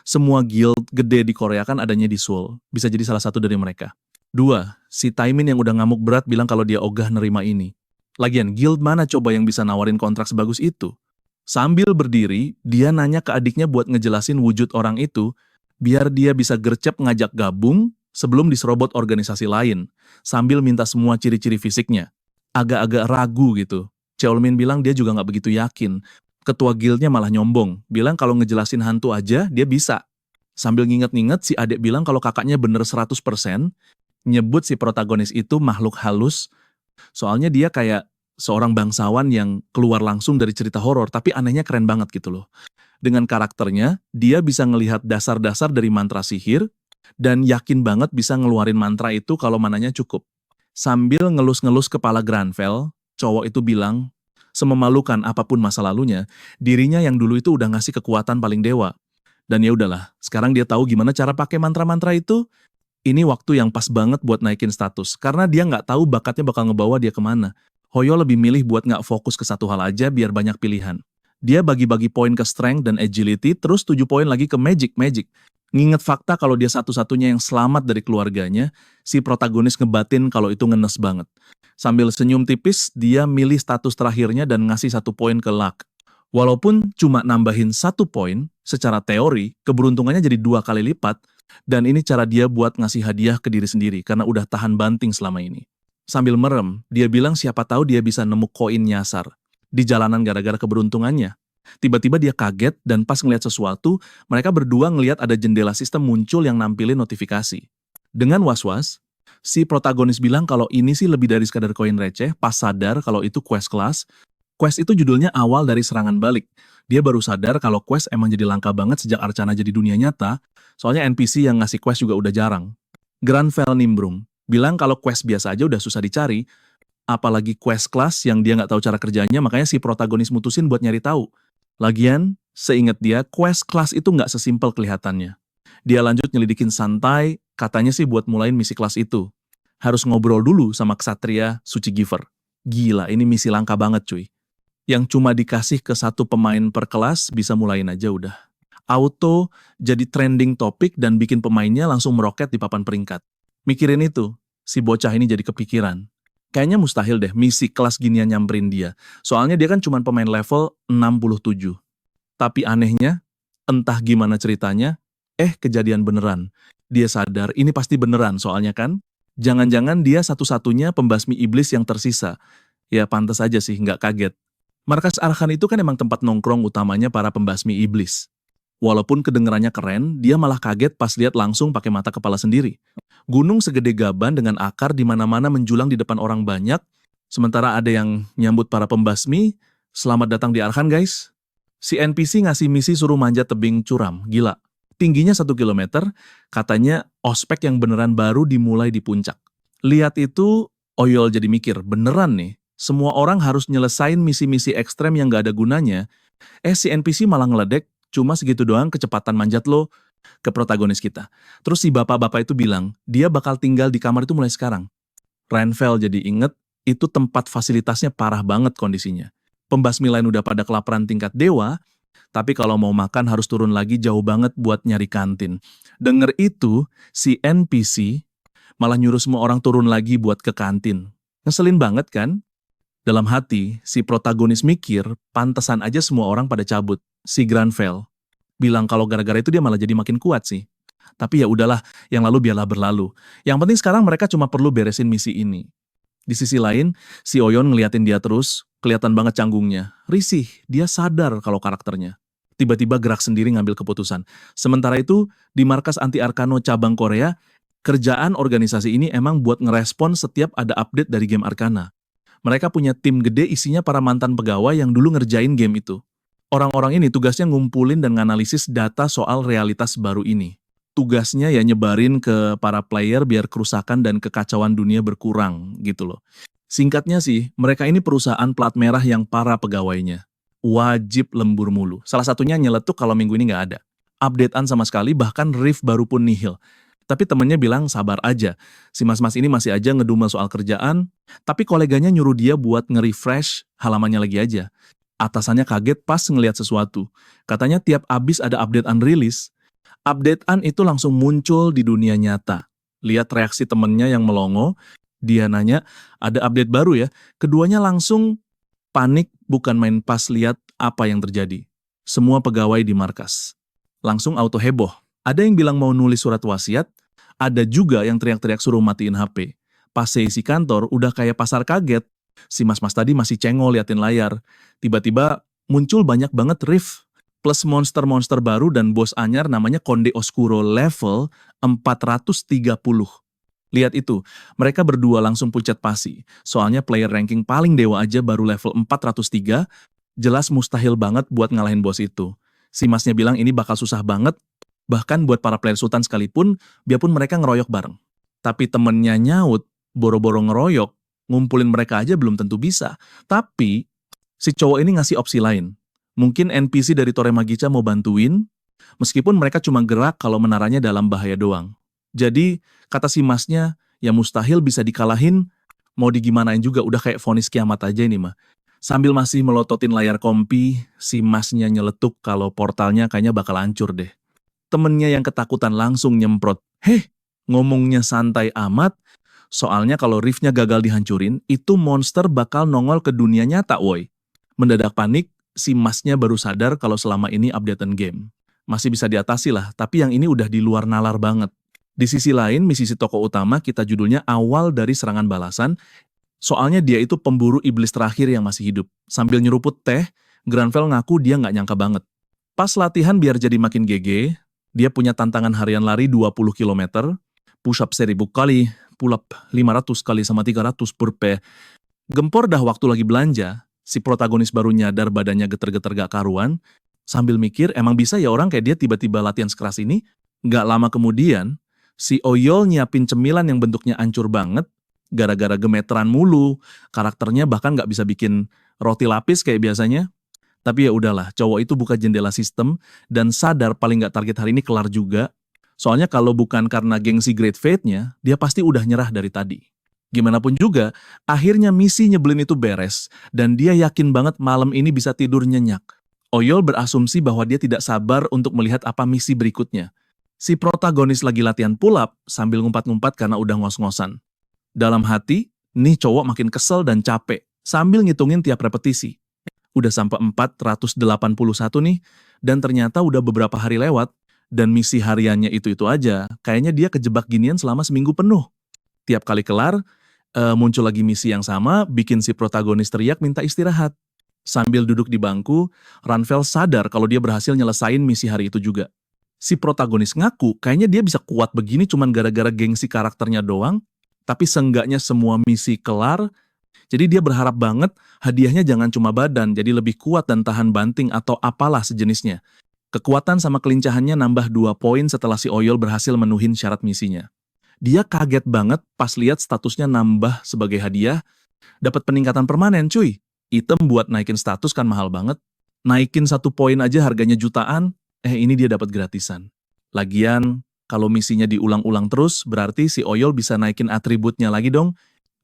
semua guild gede di Korea kan adanya di Seoul. Bisa jadi salah satu dari mereka. 2, si Taimin yang udah ngamuk berat bilang kalau dia ogah nerima ini. Lagian, guild mana coba yang bisa nawarin kontrak sebagus itu? Sambil berdiri, dia nanya ke adiknya buat ngejelasin wujud orang itu, biar dia bisa gercep ngajak gabung sebelum diserobot organisasi lain, sambil minta semua ciri-ciri fisiknya. Agak-agak ragu gitu. Xiaomin bilang dia juga nggak begitu yakin. Ketua guildnya malah nyombong, bilang kalau ngejelasin hantu aja dia bisa. Sambil nginget-nginget, si adik bilang kalau kakaknya bener 100%, nyebut si protagonis itu makhluk halus, soalnya dia kayak seorang bangsawan yang keluar langsung dari cerita horor, tapi anehnya keren banget gitu loh. Dengan karakternya, dia bisa ngelihat dasar-dasar dari mantra sihir, dan yakin banget bisa ngeluarin mantra itu kalau mananya cukup. Sambil ngelus-ngelus kepala Granville, cowok itu bilang, sememalukan apapun masa lalunya, dirinya yang dulu itu udah ngasih kekuatan paling dewa. Dan ya udahlah, sekarang dia tahu gimana cara pakai mantra-mantra itu. Ini waktu yang pas banget buat naikin status, karena dia nggak tahu bakatnya bakal ngebawa dia kemana. Hoyo lebih milih buat nggak fokus ke satu hal aja biar banyak pilihan. Dia bagi-bagi poin ke strength dan agility, terus 7 poin lagi ke magic. Nginget fakta kalau dia satu-satunya yang selamat dari keluarganya, si protagonis ngebatin kalau itu ngenes banget. Sambil senyum tipis, dia milih status terakhirnya dan ngasih 1 poin ke luck. Walaupun cuma nambahin 1 poin, secara teori, keberuntungannya jadi 2 kali lipat, dan ini cara dia buat ngasih hadiah ke diri sendiri karena udah tahan banting selama ini. Sambil merem, dia bilang siapa tahu dia bisa nemu koin nyasar di jalanan gara-gara keberuntungannya. Tiba-tiba dia kaget dan pas ngeliat sesuatu, mereka berdua ngeliat ada jendela sistem muncul yang nampilin notifikasi. Dengan was-was, si protagonis bilang kalau ini sih lebih dari sekadar koin receh, pas sadar kalau itu quest kelas. Quest itu judulnya awal dari serangan balik. Dia baru sadar kalau quest emang jadi langka banget sejak Arcana jadi dunia nyata, soalnya NPC yang ngasih quest juga udah jarang. Granville nimbrung. Bilang kalau quest biasa aja udah susah dicari, apalagi quest kelas yang dia nggak tahu cara kerjanya, makanya si protagonis mutusin buat nyari tahu. Lagian, seingat dia, quest kelas itu nggak sesimpel kelihatannya. Dia lanjut nyelidikin santai, katanya sih buat mulain misi kelas itu. Harus ngobrol dulu sama Ksatria Suci Giver. Gila, ini misi langka banget cuy. Yang cuma dikasih ke satu pemain per kelas bisa mulain aja udah. Auto jadi trending topik dan bikin pemainnya langsung meroket di papan peringkat. Mikirin itu, si bocah ini jadi kepikiran. Kayaknya mustahil deh misi kelas ginian nyamperin dia. Soalnya dia kan cuma pemain level 67. Tapi anehnya, entah gimana ceritanya, kejadian beneran. Dia sadar ini pasti beneran soalnya kan, jangan-jangan dia satu-satunya pembasmi iblis yang tersisa. Ya pantas aja sih, nggak kaget. Markas Arkan itu kan emang tempat nongkrong utamanya para pembasmi iblis. Walaupun kedengerannya keren, dia malah kaget pas lihat langsung pakai mata kepala sendiri. Gunung segede gaban dengan akar di mana-mana menjulang di depan orang banyak, sementara ada yang nyambut para pembasmi, selamat datang di Arkan guys. Si NPC ngasih misi suruh manjat tebing curam, gila. Tingginya 1 kilometer, katanya ospek yang beneran baru dimulai di puncak. Lihat itu, Oyol jadi mikir, beneran nih. Semua orang harus nyelesain misi-misi ekstrem yang gak ada gunanya. Si NPC malah ngeledek, cuma segitu doang kecepatan manjat lo ke protagonis kita. Terus si bapak-bapak itu bilang, dia bakal tinggal di kamar itu mulai sekarang. Renfell jadi inget, itu tempat fasilitasnya parah banget kondisinya. Pembasmi lain udah pada kelaparan tingkat dewa, tapi kalau mau makan harus turun lagi jauh banget buat nyari kantin. Denger itu, si NPC malah nyuruh semua orang turun lagi buat ke kantin. Ngeselin banget kan? Dalam hati, si protagonis mikir, pantesan aja semua orang pada cabut. Si Granville bilang kalau gara-gara itu dia malah jadi makin kuat sih. Tapi ya udahlah, yang lalu biarlah berlalu. Yang penting sekarang mereka cuma perlu beresin misi ini. Di sisi lain, si Oyon ngeliatin dia terus, kelihatan banget canggungnya. Risih, dia sadar kalau karakternya. Tiba-tiba gerak sendiri ngambil keputusan. Sementara itu, di markas anti Arkano cabang Korea, kerjaan organisasi ini emang buat ngerespon setiap ada update dari game Arkana. Mereka punya tim gede isinya para mantan pegawai yang dulu ngerjain game itu. Orang-orang ini tugasnya ngumpulin dan nganalisis data soal realitas baru ini. Tugasnya ya nyebarin ke para player biar kerusakan dan kekacauan dunia berkurang gitu loh. Singkatnya sih, mereka ini perusahaan plat merah yang para pegawainya wajib lembur mulu. Salah satunya nyeletuk kalau minggu ini nggak ada. Updatean sama sekali, bahkan Riff baru pun nihil. Tapi temennya bilang sabar aja, si mas-mas ini masih aja ngedumel soal kerjaan, tapi koleganya nyuruh dia buat nge-refresh halamannya lagi aja. Atasannya kaget pas ngelihat sesuatu. Katanya tiap abis ada updatean rilis, updatean itu langsung muncul di dunia nyata. Lihat reaksi temennya yang melongo, dia nanya, ada update baru ya? Keduanya langsung panik bukan main pas lihat apa yang terjadi. Semua pegawai di markas langsung auto heboh. Ada yang bilang mau nulis surat wasiat, ada juga yang teriak-teriak suruh matiin HP. Pas seisi kantor udah kayak pasar kaget. Si mas-mas tadi masih cengol liatin layar. Tiba-tiba muncul banyak banget riff, plus monster-monster baru dan bos anyar namanya Konde Oscuro level 430. Lihat itu, mereka berdua langsung pucat pasi. Soalnya player ranking paling dewa aja baru level 403, jelas mustahil banget buat ngalahin bos itu. Si masnya bilang ini bakal susah banget, bahkan buat para player sultan sekalipun, biarpun mereka ngeroyok bareng. Tapi temennya nyaut, boro-boro ngeroyok, ngumpulin mereka aja belum tentu bisa. Tapi, si cowok ini ngasih opsi lain. Mungkin NPC dari Tore Magica mau bantuin, meskipun mereka cuma gerak kalau menaranya dalam bahaya doang. Jadi, kata si masnya, ya mustahil bisa dikalahin, mau digimanain juga udah kayak vonis kiamat aja ini mah. Sambil masih melototin layar kompi, si masnya nyeletuk kalau portalnya kayaknya bakal hancur deh. Temennya yang ketakutan langsung nyemprot. Ngomongnya santai amat, soalnya kalau riffnya gagal dihancurin, itu monster bakal nongol ke dunia nyata, woi. Mendadak panik, si masnya baru sadar kalau selama ini updatean game. Masih bisa diatasi lah, tapi yang ini udah di luar nalar banget. Di sisi lain, misi si tokoh utama kita judulnya Awal dari Serangan Balasan, soalnya dia itu pemburu iblis terakhir yang masih hidup. Sambil nyeruput teh, Granville ngaku dia nggak nyangka banget. Pas latihan biar jadi makin GG, dia punya tantangan harian lari 20 km, push up 1000 kali, pull up 500 kali sama 300 burpee. Gempor dah waktu lagi belanja, si protagonis baru nyadar badannya geter-geter gak karuan, sambil mikir emang bisa ya orang kayak dia tiba-tiba latihan sekeras ini. Gak lama kemudian, Si Oyol nyiapin cemilan yang bentuknya ancur banget, gara-gara gemeteran mulu, karakternya bahkan nggak bisa bikin roti lapis kayak biasanya. Tapi ya udahlah, cowok itu buka jendela sistem dan sadar paling nggak target hari ini kelar juga. Soalnya kalau bukan karena gengsi Great Fate-nya, dia pasti udah nyerah dari tadi. Gimana pun juga, akhirnya misi nyebelin itu beres, dan dia yakin banget malam ini bisa tidur nyenyak. Oyol berasumsi bahwa dia tidak sabar untuk melihat apa misi berikutnya. Si protagonis lagi latihan pull-up sambil ngumpat-ngumpat karena udah ngos-ngosan. Dalam hati, nih cowok makin kesel dan capek, sambil ngitungin tiap repetisi. Udah sampai 481 nih, dan ternyata udah beberapa hari lewat, dan misi hariannya itu-itu aja, kayaknya dia kejebak ginian selama seminggu penuh. Tiap kali kelar, muncul lagi misi yang sama, bikin si protagonis teriak minta istirahat. Sambil duduk di bangku, Ranvel sadar kalau dia berhasil nyelesain misi hari itu juga. Si protagonis ngaku, kayaknya dia bisa kuat begini cuman gara-gara gengsi karakternya doang, tapi seenggaknya semua misi kelar. Jadi dia berharap banget hadiahnya jangan cuma badan, jadi lebih kuat dan tahan banting atau apalah sejenisnya. Kekuatan sama kelincahannya nambah 2 poin setelah si Oyol berhasil menuhin syarat misinya. Dia kaget banget pas lihat statusnya nambah sebagai hadiah, dapat peningkatan permanen cuy. Item buat naikin status kan mahal banget. Naikin 1 poin aja harganya jutaan, ini dia dapat gratisan. Lagian, kalau misinya diulang-ulang terus, berarti si Oyol bisa naikin atributnya lagi dong.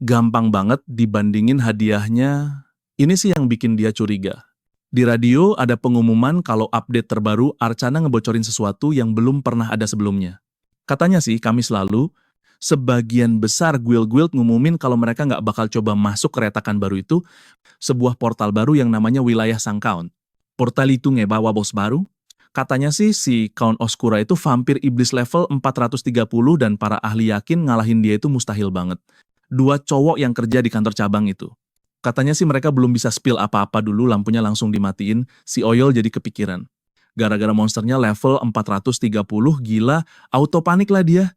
Gampang banget dibandingin hadiahnya. Ini sih yang bikin dia curiga. Di radio ada pengumuman kalau update terbaru Arcana ngebocorin sesuatu yang belum pernah ada sebelumnya. Katanya sih Kamis lalu, sebagian besar guild-guild ngumumin kalau mereka nggak bakal coba masuk ke retakan baru itu, sebuah portal baru yang namanya Wilayah Sang Count. Portal itu ngebawa bos baru. Katanya sih si Count Oscura itu vampir iblis level 430 dan para ahli yakin ngalahin dia itu mustahil banget. 2 cowok yang kerja di kantor cabang itu. Katanya sih mereka belum bisa spill apa-apa dulu, lampunya langsung dimatiin, si Oyol jadi kepikiran. Gara-gara monsternya level 430, gila, auto panik lah dia.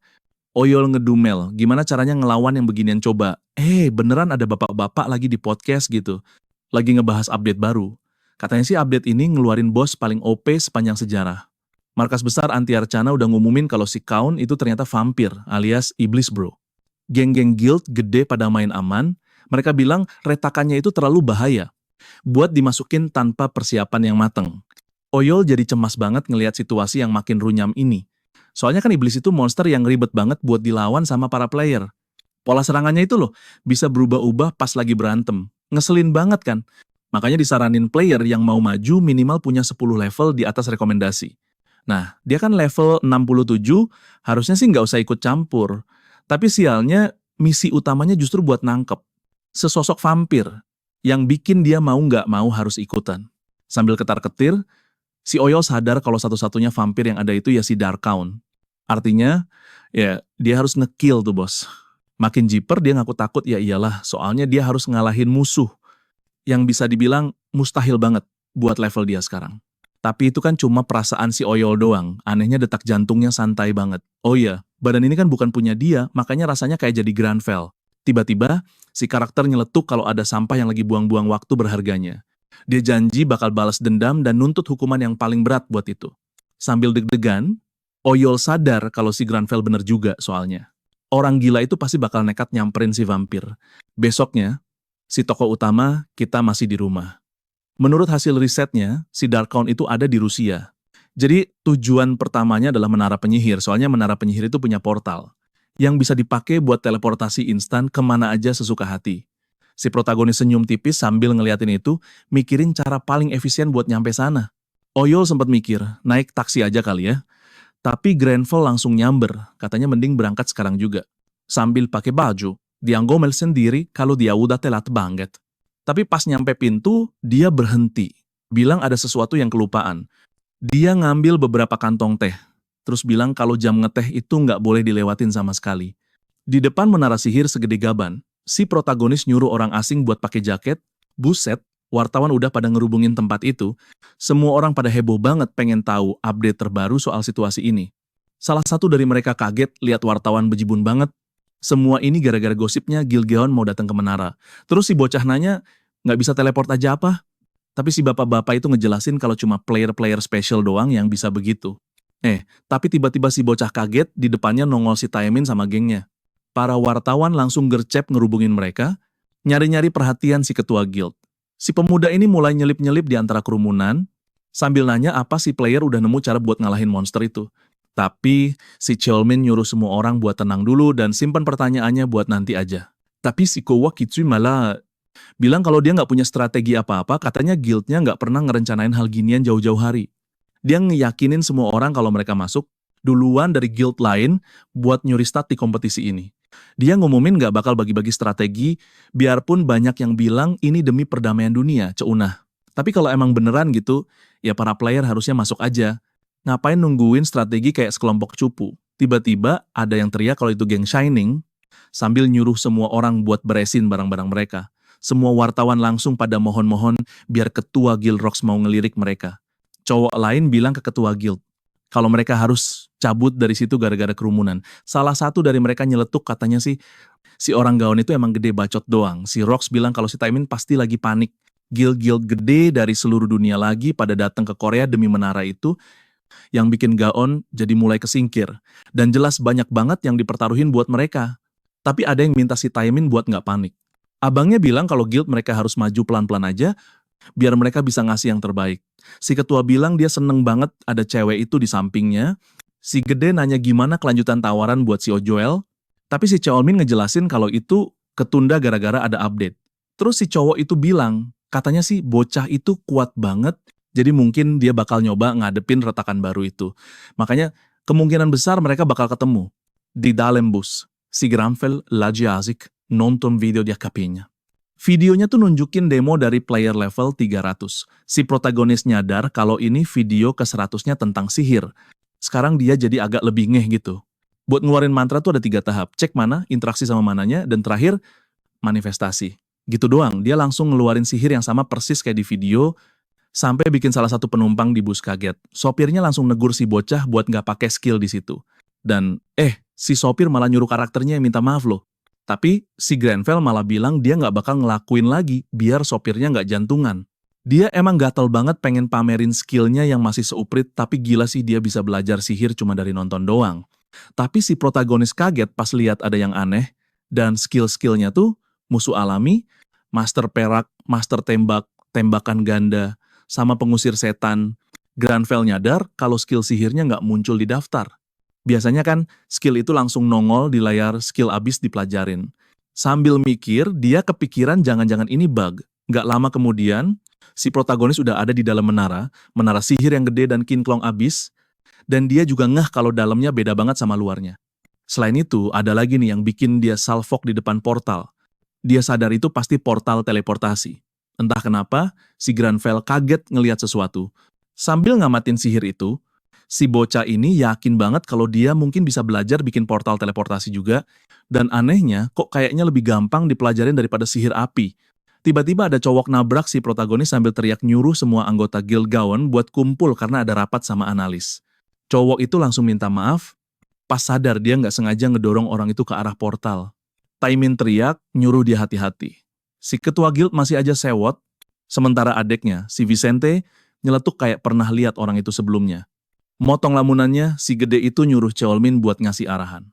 Oyol ngedumel, gimana caranya ngelawan yang beginian coba? Beneran ada bapak-bapak lagi di podcast gitu. Lagi ngebahas update baru. Katanya sih update ini ngeluarin bos paling OP sepanjang sejarah. Markas besar anti Arcana udah ngumumin kalau si Count itu ternyata vampir, alias iblis bro. Geng-geng guild gede pada main aman, mereka bilang retakannya itu terlalu bahaya, buat dimasukin tanpa persiapan yang mateng. Oyol jadi cemas banget ngelihat situasi yang makin runyam ini. Soalnya kan iblis itu monster yang ribet banget buat dilawan sama para player. Pola serangannya itu loh, bisa berubah-ubah pas lagi berantem. Ngeselin banget kan? Makanya disaranin player yang mau maju minimal punya 10 level di atas rekomendasi. Nah, dia kan level 67, harusnya sih nggak usah ikut campur. Tapi sialnya, misi utamanya justru buat nangkep. Sesosok vampir, yang bikin dia mau nggak mau harus ikutan. Sambil ketar-ketir, si Oyol sadar kalau satu-satunya vampir yang ada itu ya si Dark Count. Artinya, ya dia harus nge-kill tuh bos. Makin jiper dia ngaku takut, ya iyalah, soalnya dia harus ngalahin musuh. Yang bisa dibilang mustahil banget buat level dia sekarang. Tapi itu kan cuma perasaan si Oyol doang, anehnya detak jantungnya santai banget. Oh iya, badan ini kan bukan punya dia, makanya rasanya kayak jadi Granvel. Tiba-tiba, si karakter nyeletuk kalau ada sampah yang lagi buang-buang waktu berharganya. Dia janji bakal balas dendam dan nuntut hukuman yang paling berat buat itu. Sambil deg-degan, Oyol sadar kalau si Granvel bener juga soalnya. Orang gila itu pasti bakal nekat nyamperin si vampir. Besoknya, si tokoh utama kita masih di rumah. Menurut hasil risetnya, si Dark Count itu ada di Rusia. Jadi tujuan pertamanya adalah menara penyihir, soalnya menara penyihir itu punya portal yang bisa dipakai buat teleportasi instan kemana aja sesuka hati. Si protagonis senyum tipis sambil ngeliatin itu, mikirin cara paling efisien buat nyampe sana. Oyol sempat mikir, naik taksi aja kali ya. Tapi Granvel langsung nyamber, katanya mending berangkat sekarang juga. Sambil pakai baju, dia ngomel sendiri kalau dia udah telat banget. Tapi pas nyampe pintu, dia berhenti. Bilang ada sesuatu yang kelupaan. Dia ngambil beberapa kantong teh. Terus bilang kalau jam ngeteh itu nggak boleh dilewatin sama sekali. Di depan menara sihir segede gaban, si protagonis nyuruh orang asing buat pakai jaket. Buset, wartawan udah pada ngerubungin tempat itu. Semua orang pada heboh banget pengen tahu update terbaru soal situasi ini. Salah satu dari mereka kaget lihat wartawan bejibun banget. Semua ini gara-gara gosipnya Gilgeon mau datang ke menara. Terus si bocah nanya, nggak bisa teleport aja apa? Tapi si bapak-bapak itu ngejelasin kalau cuma player-player special doang yang bisa begitu. Tapi tiba-tiba si bocah kaget di depannya nongol si Taemin sama gengnya. Para wartawan langsung gercep ngerubungin mereka, nyari-nyari perhatian si ketua guild. Si pemuda ini mulai nyelip-nyelip di antara kerumunan, sambil nanya apa si player udah nemu cara buat ngalahin monster itu. Tapi si Cheolmin nyuruh semua orang buat tenang dulu dan simpan pertanyaannya buat nanti aja. Tapi si Kowa Kitsui malah bilang kalau dia nggak punya strategi apa-apa, katanya guildnya nggak pernah ngerencanain hal ginian jauh-jauh hari. Dia ngeyakinin semua orang kalau mereka masuk duluan dari guild lain buat nyuri stat di kompetisi ini. Dia ngumumin nggak bakal bagi-bagi strategi, biarpun banyak yang bilang ini demi perdamaian dunia, ceunah. Tapi kalau emang beneran gitu, ya para player harusnya masuk aja. Ngapain nungguin strategi kayak sekelompok cupu? Tiba-tiba ada yang teriak kalau itu geng Shining, sambil nyuruh semua orang buat beresin barang-barang mereka. Semua wartawan langsung pada mohon-mohon biar ketua Guild Rocks mau ngelirik mereka. Cowok lain bilang ke ketua guild, kalau mereka harus cabut dari situ gara-gara kerumunan. Salah satu dari mereka nyeletuk katanya sih, si orang gaun itu emang gede bacot doang. Si Rox bilang kalau si Taemin pasti lagi panik. Guild-guild gede dari seluruh dunia lagi pada datang ke Korea demi menara itu, yang bikin gaon jadi mulai kesingkir. Dan jelas banyak banget yang dipertaruhin buat mereka. Tapi ada yang minta si Taemin buat nggak panik. Abangnya bilang kalau guild mereka harus maju pelan-pelan aja, biar mereka bisa ngasih yang terbaik. Si ketua bilang dia seneng banget ada cewek itu di sampingnya. Si gede nanya gimana kelanjutan tawaran buat si Ojoel. Tapi si Cheolmin ngejelasin kalau itu ketunda gara-gara ada update. Terus si cowok itu bilang, katanya sih bocah itu kuat banget, jadi mungkin dia bakal nyoba ngadepin retakan baru itu. Makanya kemungkinan besar mereka bakal ketemu. Di dalam bus, si Granfell lagi asik nonton video di HP-nya. Videonya tuh nunjukin demo dari player level 300. Si protagonis nyadar kalau ini video ke-100-nya tentang sihir. Sekarang dia jadi agak lebih ngeh gitu. Buat ngeluarin mantra tuh ada 3 tahap. Cek mana, interaksi sama mananya, dan terakhir, manifestasi. Gitu doang, dia langsung ngeluarin sihir yang sama persis kayak di video, sampai bikin salah satu penumpang di bus kaget. Sopirnya langsung negur si bocah buat nggak pakai skill di situ. Dan, si sopir malah nyuruh karakternya yang minta maaf loh. Tapi si Granfell malah bilang dia nggak bakal ngelakuin lagi biar sopirnya nggak jantungan. Dia emang gatel banget pengen pamerin skillnya yang masih seuprit, tapi gila sih dia bisa belajar sihir cuma dari nonton doang. Tapi si protagonis kaget pas lihat ada yang aneh, dan skill-skillnya tuh musuh alami, master perak, master tembak, tembakan ganda, sama pengusir setan. Granfell nyadar kalau skill sihirnya nggak muncul di daftar. Biasanya kan skill itu langsung nongol di layar skill abis dipelajarin. Sambil mikir, dia kepikiran jangan-jangan ini bug. Nggak lama kemudian, si protagonis udah ada di dalam menara sihir yang gede dan kinklong abis, dan dia juga ngeh kalau dalamnya beda banget sama luarnya. Selain itu, ada lagi nih yang bikin dia salfok di depan portal. Dia sadar itu pasti portal teleportasi. Entah kenapa, si Granfell kaget ngelihat sesuatu. Sambil ngamatin sihir itu, si bocah ini yakin banget kalau dia mungkin bisa belajar bikin portal teleportasi juga, dan anehnya kok kayaknya lebih gampang dipelajarin daripada sihir api. Tiba-tiba ada cowok nabrak si protagonis sambil teriak nyuruh semua anggota Guild Gaon buat kumpul karena ada rapat sama analis. Cowok itu langsung minta maaf, pas sadar dia nggak sengaja ngedorong orang itu ke arah portal. Taemin teriak, nyuruh dia hati-hati. Si ketua guild masih aja sewot, sementara adeknya, si Vicente, nyeletuk kayak pernah lihat orang itu sebelumnya. Motong lamunannya, si gede itu nyuruh Cheolmin buat ngasih arahan.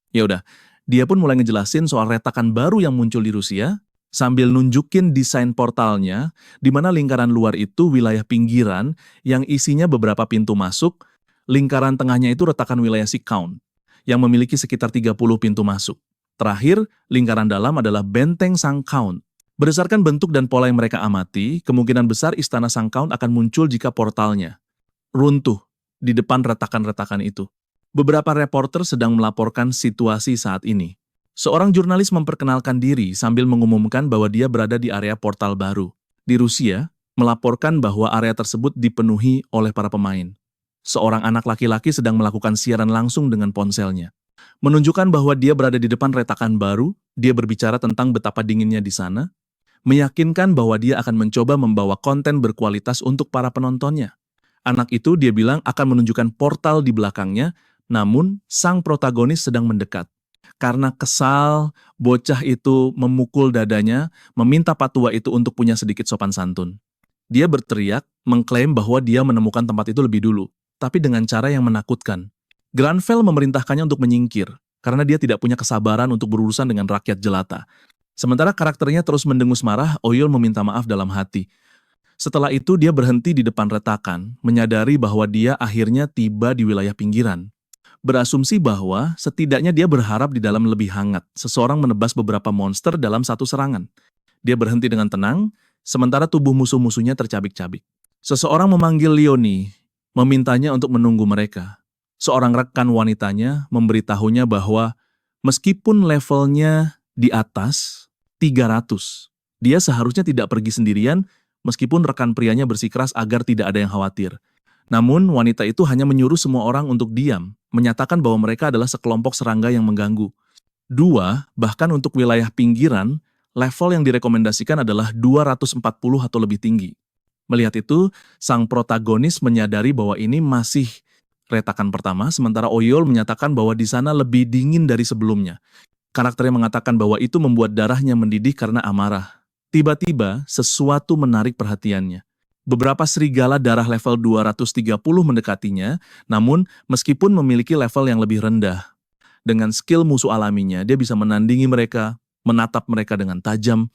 Ya udah, dia pun mulai ngejelasin soal retakan baru yang muncul di Rusia, sambil nunjukin desain portalnya, di mana lingkaran luar itu wilayah pinggiran yang isinya beberapa pintu masuk, lingkaran tengahnya itu retakan wilayah si Count, yang memiliki sekitar 30 pintu masuk. Terakhir, lingkaran dalam adalah benteng Sang Count. Berdasarkan bentuk dan pola yang mereka amati, kemungkinan besar istana Sang Count akan muncul jika portalnya runtuh di depan retakan-retakan itu. Beberapa reporter sedang melaporkan situasi saat ini. Seorang jurnalis memperkenalkan diri sambil mengumumkan bahwa dia berada di area portal baru. Di Rusia, melaporkan bahwa area tersebut dipenuhi oleh para pemain. Seorang anak laki-laki sedang melakukan siaran langsung dengan ponselnya. Menunjukkan bahwa dia berada di depan retakan baru, dia berbicara tentang betapa dinginnya di sana, meyakinkan bahwa dia akan mencoba membawa konten berkualitas untuk para penontonnya. Anak itu dia bilang akan menunjukkan portal di belakangnya, namun sang protagonis sedang mendekat. Karena kesal, bocah itu memukul dadanya, meminta patua itu untuk punya sedikit sopan santun. Dia berteriak, mengklaim bahwa dia menemukan tempat itu lebih dulu. tapi dengan cara yang menakutkan. Granville memerintahkannya untuk menyingkir, karena dia tidak punya kesabaran untuk berurusan dengan rakyat jelata. Sementara karakternya terus mendengus marah, Oyol meminta maaf dalam hati. Setelah itu dia berhenti di depan retakan, menyadari bahwa dia akhirnya tiba di wilayah pinggiran. Berasumsi bahwa setidaknya dia berharap di dalam lebih hangat, seseorang menebas beberapa monster dalam satu serangan. Dia berhenti dengan tenang, sementara tubuh musuh-musuhnya tercabik-cabik. Seseorang memanggil Leonie, memintanya untuk menunggu mereka. Seorang rekan wanitanya memberitahunya bahwa meskipun levelnya di atas 300, dia seharusnya tidak pergi sendirian meskipun rekan prianya bersikeras agar tidak ada yang khawatir. Namun wanita itu hanya menyuruh semua orang untuk diam, menyatakan bahwa mereka adalah sekelompok serangga yang mengganggu. Bahkan untuk wilayah pinggiran, level yang direkomendasikan adalah 240 atau lebih tinggi. Melihat itu, sang protagonis menyadari bahwa ini masih retakan pertama, sementara Oyol menyatakan bahwa di sana lebih dingin dari sebelumnya. Karakternya mengatakan bahwa itu membuat darahnya mendidih karena amarah. Tiba-tiba, sesuatu menarik perhatiannya. Beberapa serigala darah level 230 mendekatinya, namun meskipun memiliki level yang lebih rendah. Dengan skill musuh alaminya, dia bisa menandingi mereka, menatap mereka dengan tajam.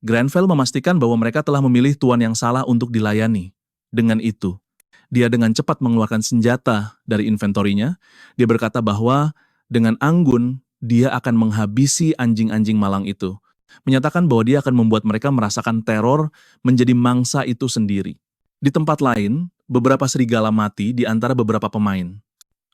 Granville memastikan bahwa mereka telah memilih tuan yang salah untuk dilayani. Dengan itu, dia dengan cepat mengeluarkan senjata dari inventorinya. Dia berkata bahwa dengan anggun, dia akan menghabisi anjing-anjing malang itu. Menyatakan bahwa dia akan membuat mereka merasakan teror menjadi mangsa itu sendiri. Di tempat lain, beberapa serigala mati di antara beberapa pemain.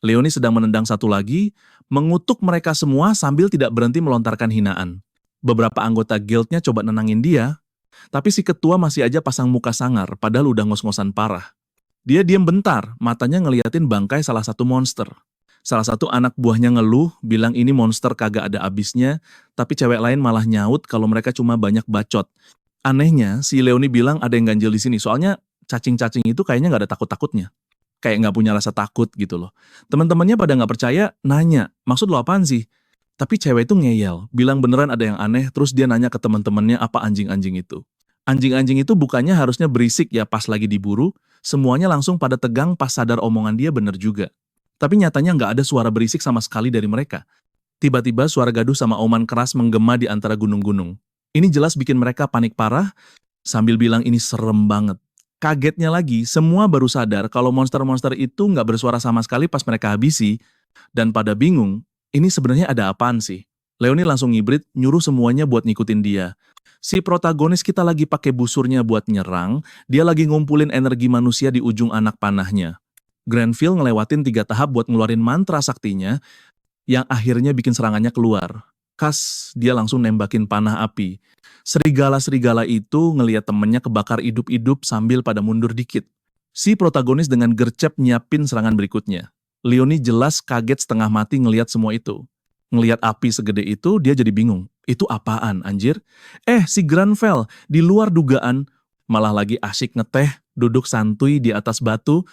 Leonie sedang menendang satu lagi, mengutuk mereka semua sambil tidak berhenti melontarkan hinaan. Beberapa anggota guildnya coba nenangin dia, tapi si ketua masih aja pasang muka sangar, padahal udah ngos-ngosan parah. Dia diam bentar, matanya ngeliatin bangkai salah satu monster. Salah satu anak buahnya ngeluh, bilang ini monster kagak ada abisnya, tapi cewek lain malah nyaut kalau mereka cuma banyak bacot. Anehnya, si Leonie bilang ada yang ganjil di sini, soalnya cacing-cacing itu kayaknya nggak ada takut-takutnya. Kayak nggak punya rasa takut gitu loh. Teman-temannya pada nggak percaya, nanya, maksud lo apaan sih? Tapi cewek itu ngeyel, bilang beneran ada yang aneh, terus dia nanya ke teman-temannya apa anjing-anjing itu. Anjing-anjing itu bukannya harusnya berisik ya pas lagi diburu, semuanya langsung pada tegang pas sadar omongan dia bener juga. Tapi nyatanya nggak ada suara berisik sama sekali dari mereka. Tiba-tiba suara gaduh sama auman keras menggema di antara gunung-gunung. Ini jelas bikin mereka panik parah, sambil bilang ini serem banget. Kagetnya lagi, semua baru sadar kalau monster-monster itu nggak bersuara sama sekali pas mereka habisi, dan pada bingung, ini sebenarnya ada apaan sih? Leonie langsung ngibrit, nyuruh semuanya buat ngikutin dia. Si protagonis kita lagi pakai busurnya buat nyerang, dia lagi ngumpulin energi manusia di ujung anak panahnya. Granville ngelewatin 3 tahap buat ngeluarin mantra saktinya, yang akhirnya bikin serangannya keluar. Dia langsung nembakin panah api. Serigala-serigala itu ngeliat temennya kebakar hidup-hidup sambil pada mundur dikit. Si protagonis dengan gercep nyiapin serangan berikutnya. Leonie jelas kaget setengah mati ngeliat semua itu. Ngeliat api segede itu, dia jadi bingung. Itu apaan, anjir? Si Granville, di luar dugaan, malah lagi asyik ngeteh, duduk santuy di atas batu.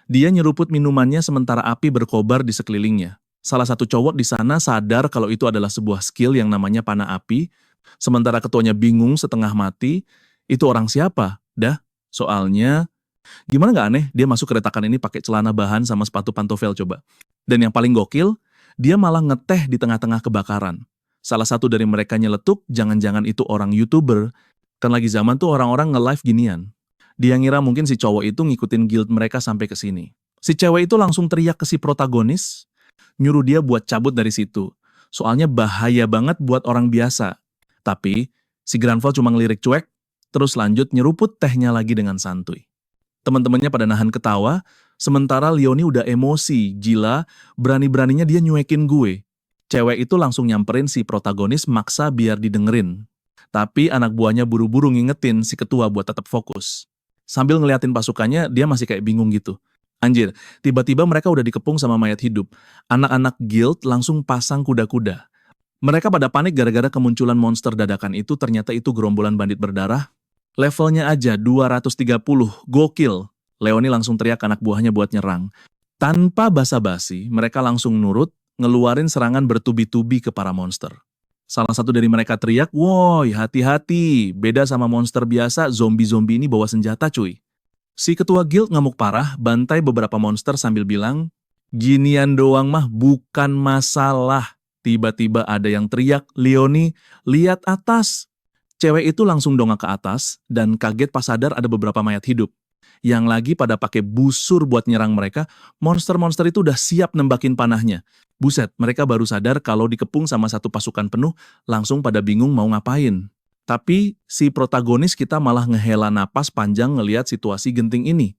Dia nyeruput minumannya sementara api berkobar di sekelilingnya. Salah satu cowok di sana sadar kalau itu adalah sebuah skill yang namanya panah api. Sementara ketuanya bingung setengah mati, itu orang siapa? Soalnya, gimana nggak aneh dia masuk ke retakan ini pakai celana bahan sama sepatu pantofel coba. Dan yang paling gokil, dia malah ngeteh di tengah-tengah kebakaran. Salah satu dari mereka nyeletuk, jangan-jangan itu orang YouTuber. Kan lagi zaman tuh orang-orang nge-live ginian. Dia ngira mungkin si cowok itu ngikutin guild mereka sampai ke sini. Si cewek itu langsung teriak ke si protagonis, nyuruh dia buat cabut dari situ. Soalnya bahaya banget buat orang biasa. Tapi, si Granville cuma ngelirik cuek, terus lanjut nyeruput tehnya lagi dengan santuy. Teman-temannya pada nahan ketawa, sementara Leonie udah emosi, gila, berani-beraninya dia nyuekin gue. Cewek itu langsung nyamperin si protagonis maksa biar didengerin. Tapi anak buahnya buru-buru ngingetin si ketua buat tetap fokus. Sambil ngeliatin pasukannya, dia masih kayak bingung gitu. Anjir, tiba-tiba mereka udah dikepung sama mayat hidup. Anak-anak guild langsung pasang kuda-kuda. Mereka pada panik gara-gara kemunculan monster dadakan itu, ternyata itu gerombolan bandit berdarah. Levelnya aja 230, gokil. Leonie langsung teriak anak buahnya buat nyerang. Tanpa basa-basi, mereka langsung nurut, ngeluarin serangan bertubi-tubi ke para monster. Salah satu dari mereka teriak, "Woi, hati-hati, beda sama monster biasa, zombie-zombie ini bawa senjata cuy." Si ketua guild ngamuk parah, bantai beberapa monster sambil bilang, "Ginian doang mah bukan masalah." Tiba-tiba ada yang teriak, "Leoni, lihat atas." Cewek itu langsung dongak ke atas dan kaget pas sadar ada beberapa mayat hidup. Yang lagi pada pakai busur buat nyerang mereka, monster-monster itu udah siap nembakin panahnya. Buset, mereka baru sadar kalau dikepung sama satu pasukan penuh, langsung pada bingung mau ngapain. Tapi si protagonis kita malah ngehela napas panjang ngeliat situasi genting ini.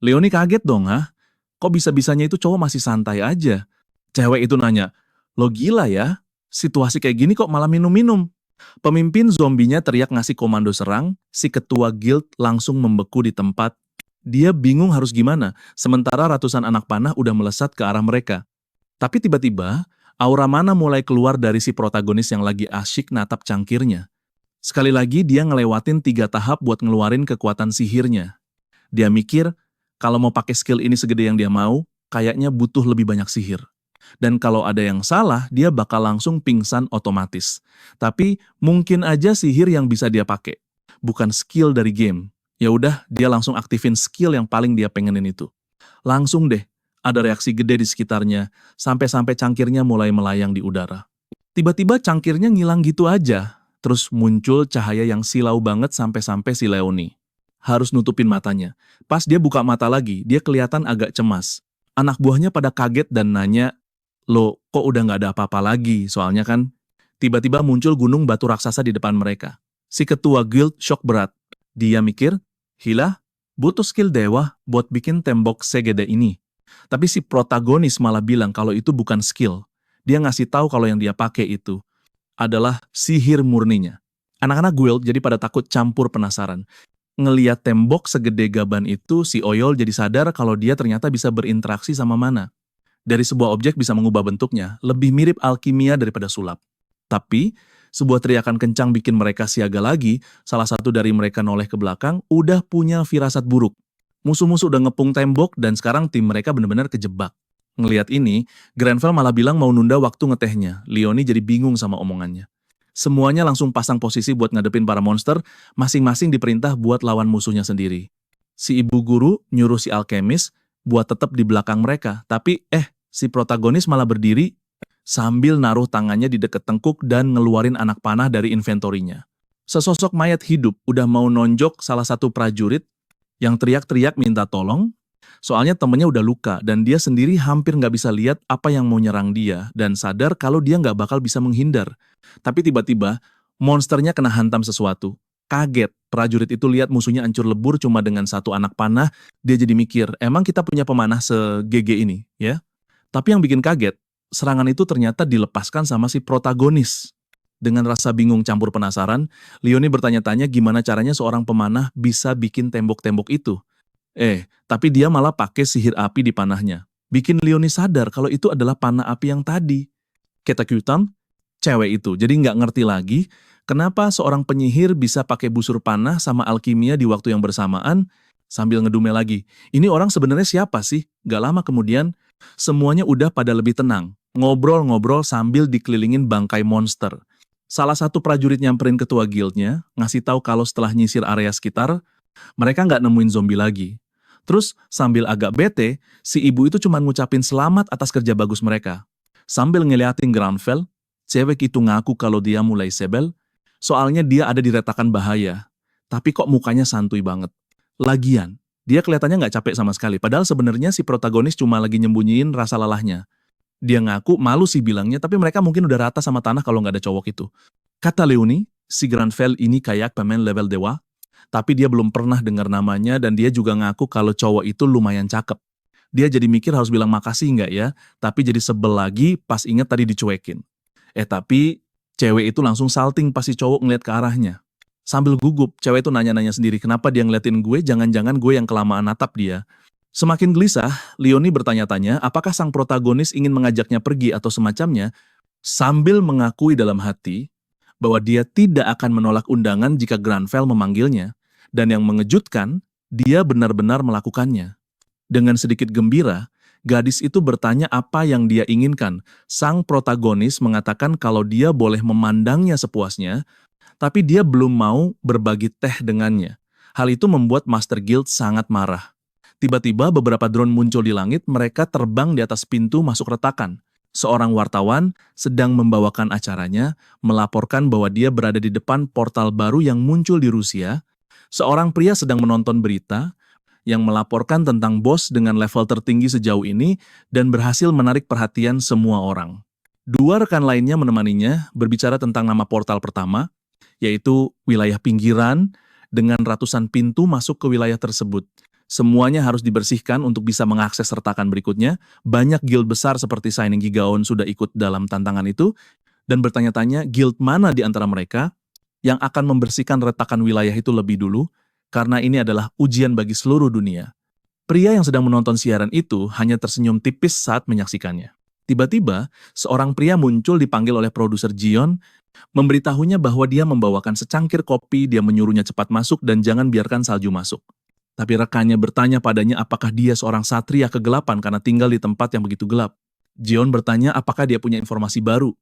Leoni kaget dong, ah. Kok bisa-bisanya itu cowok masih santai aja? Cewek itu nanya, "Lo gila ya? Situasi kayak gini kok malah minum-minum?" Pemimpin zombinya teriak ngasih komando serang, si ketua guild langsung membeku di tempat. Dia bingung harus gimana, sementara ratusan anak panah udah melesat ke arah mereka. Tapi tiba-tiba, aura mana mulai keluar dari si protagonis yang lagi asyik natap cangkirnya. Sekali lagi dia ngelewatin 3 tahap buat ngeluarin kekuatan sihirnya. Dia mikir, kalau mau pakai skill ini segede yang dia mau, kayaknya butuh lebih banyak sihir. Dan kalau ada yang salah, dia bakal langsung pingsan otomatis. Tapi mungkin aja sihir yang bisa dia pakai, bukan skill dari game. Ya udah, dia langsung aktifin skill yang paling dia pengenin itu. Langsung deh, ada reaksi gede di sekitarnya, sampai-sampai cangkirnya mulai melayang di udara. Tiba-tiba cangkirnya ngilang gitu aja, terus muncul cahaya yang silau banget sampai-sampai si Leoni harus nutupin matanya. Pas dia buka mata lagi, dia kelihatan agak cemas. Anak buahnya pada kaget dan nanya, "Loh, kok udah nggak ada apa-apa lagi?" Soalnya kan, tiba-tiba muncul gunung batu raksasa di depan mereka. Si ketua guild shock berat. Dia mikir, "Gila, butuh skill dewa buat bikin tembok segede ini." Tapi si protagonis malah bilang kalau itu bukan skill. Dia ngasih tahu kalau yang dia pakai itu adalah sihir murninya. Anak-anak guild jadi pada takut campur penasaran. Ngeliat tembok segede gaban itu, si Oyol jadi sadar kalau dia ternyata bisa berinteraksi sama mana. Dari sebuah objek bisa mengubah bentuknya, lebih mirip alkimia daripada sulap. Tapi, sebuah teriakan kencang bikin mereka siaga lagi, salah satu dari mereka noleh ke belakang, udah punya firasat buruk. Musuh-musuh udah ngepung tembok dan sekarang tim mereka benar-benar kejebak. Ngeliat ini, Grenfell malah bilang mau nunda waktu ngetehnya. Leoni jadi bingung sama omongannya. Semuanya langsung pasang posisi buat ngadepin para monster, masing-masing diperintah buat lawan musuhnya sendiri. Si ibu guru nyuruh si alkemis buat tetap di belakang mereka, tapi si protagonis malah berdiri sambil naruh tangannya di dekat tengkuk dan ngeluarin anak panah dari inventorinya. Sesosok mayat hidup udah mau nonjok salah satu prajurit yang teriak-teriak minta tolong, soalnya temennya udah luka dan dia sendiri hampir nggak bisa lihat apa yang mau nyerang dia dan sadar kalau dia nggak bakal bisa menghindar. Tapi tiba-tiba, monsternya kena hantam sesuatu. Kaget, prajurit itu lihat musuhnya hancur lebur cuma dengan satu anak panah, dia jadi mikir, emang kita punya pemanah se-GG ini, ya? Tapi yang bikin kaget, serangan itu ternyata dilepaskan sama si protagonis. Dengan rasa bingung campur penasaran, Leoni bertanya-tanya gimana caranya seorang pemanah bisa bikin tembok-tembok itu. Tapi dia malah pakai sihir api di panahnya. Bikin Leoni sadar kalau itu adalah panah api yang tadi. Ketakutan, cewek itu jadi nggak ngerti lagi kenapa seorang penyihir bisa pakai busur panah sama alkimia di waktu yang bersamaan sambil ngedumel lagi. Ini orang sebenarnya siapa sih? Gak lama kemudian, semuanya udah pada lebih tenang. Ngobrol-ngobrol sambil dikelilingin bangkai monster. Salah satu prajurit nyamperin ketua guildnya, ngasih tahu kalau setelah nyisir area sekitar, mereka nggak nemuin zombie lagi. Terus sambil agak bete, si ibu itu cuma ngucapin selamat atas kerja bagus mereka. Sambil ngeliatin Grenfell, cewek itu ngaku kalau dia mulai sebel, soalnya dia ada di retakan bahaya. Tapi kok mukanya santuy banget. Lagian, dia kelihatannya nggak capek sama sekali, padahal sebenarnya si protagonis cuma lagi nyembunyiin rasa lelahnya. Dia ngaku malu sih bilangnya, tapi mereka mungkin udah rata sama tanah kalau nggak ada cowok itu. Kata Leoni, si Grenfell ini kayak pemain level dewa, tapi dia belum pernah dengar namanya dan dia juga ngaku kalau cowok itu lumayan cakep. Dia jadi mikir harus bilang makasih nggak ya, tapi jadi sebel lagi pas inget tadi dicuekin. Tapi cewek itu langsung salting pas si cowok ngeliat ke arahnya. Sambil gugup, cewek itu nanya-nanya sendiri kenapa dia ngeliatin gue, jangan-jangan gue yang kelamaan natap dia. Semakin gelisah, Leoni bertanya-tanya apakah sang protagonis ingin mengajaknya pergi atau semacamnya, sambil mengakui dalam hati bahwa dia tidak akan menolak undangan jika Grenfell memanggilnya, dan yang mengejutkan, dia benar-benar melakukannya. Dengan sedikit gembira, gadis itu bertanya apa yang dia inginkan. Sang protagonis mengatakan kalau dia boleh memandangnya sepuasnya, tapi dia belum mau berbagi teh dengannya. Hal itu membuat Master Guild sangat marah. Tiba-tiba beberapa drone muncul di langit, mereka terbang di atas pintu masuk retakan. Seorang wartawan sedang membawakan acaranya, melaporkan bahwa dia berada di depan portal baru yang muncul di Rusia. Seorang pria sedang menonton berita yang melaporkan tentang bos dengan level tertinggi sejauh ini dan berhasil menarik perhatian semua orang. Dua rekan lainnya menemaninya berbicara tentang nama portal pertama, yaitu wilayah pinggiran dengan ratusan pintu masuk ke wilayah tersebut. Semuanya harus dibersihkan untuk bisa mengakses retakan berikutnya. Banyak guild besar seperti Shining Gigaon sudah ikut dalam tantangan itu, dan bertanya-tanya guild mana di antara mereka yang akan membersihkan retakan wilayah itu lebih dulu, karena ini adalah ujian bagi seluruh dunia. Pria yang sedang menonton siaran itu hanya tersenyum tipis saat menyaksikannya. Tiba-tiba, seorang pria muncul dipanggil oleh produser Jion, memberitahunya bahwa dia membawakan secangkir kopi, dia menyuruhnya cepat masuk dan jangan biarkan salju masuk. Tapi rekannya bertanya padanya apakah dia seorang satria kegelapan karena tinggal di tempat yang begitu gelap. Jion bertanya apakah dia punya informasi baru.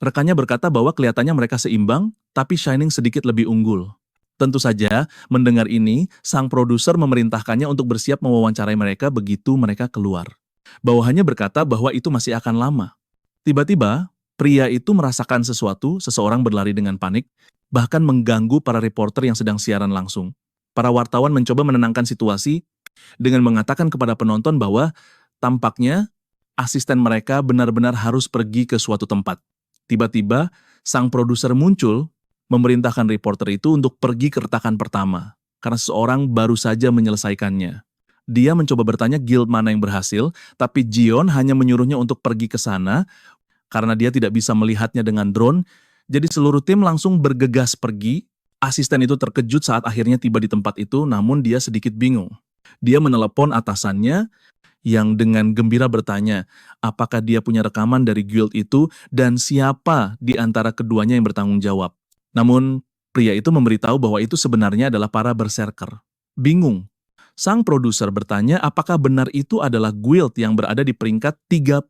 Rekannya berkata bahwa kelihatannya mereka seimbang, tapi Shining sedikit lebih unggul. Tentu saja, mendengar ini, sang produser memerintahkannya untuk bersiap mewawancarai mereka begitu mereka keluar. Bawahannya berkata bahwa itu masih akan lama. Tiba-tiba, pria itu merasakan sesuatu, seseorang berlari dengan panik, bahkan mengganggu para reporter yang sedang siaran langsung. Para wartawan mencoba menenangkan situasi dengan mengatakan kepada penonton bahwa tampaknya asisten mereka benar-benar harus pergi ke suatu tempat. Tiba-tiba, sang produser muncul, memerintahkan reporter itu untuk pergi ke retakan pertama, karena seseorang baru saja menyelesaikannya. Dia mencoba bertanya guild mana yang berhasil, tapi Jion hanya menyuruhnya untuk pergi ke sana, karena dia tidak bisa melihatnya dengan drone, jadi seluruh tim langsung bergegas pergi. Asisten itu terkejut saat akhirnya tiba di tempat itu, namun dia sedikit bingung. Dia menelepon atasannya, yang dengan gembira bertanya apakah dia punya rekaman dari guild itu dan siapa di antara keduanya yang bertanggung jawab. Namun, pria itu memberitahu bahwa itu sebenarnya adalah para berserker. Bingung. Sang produser bertanya apakah benar itu adalah guild yang berada di peringkat 32.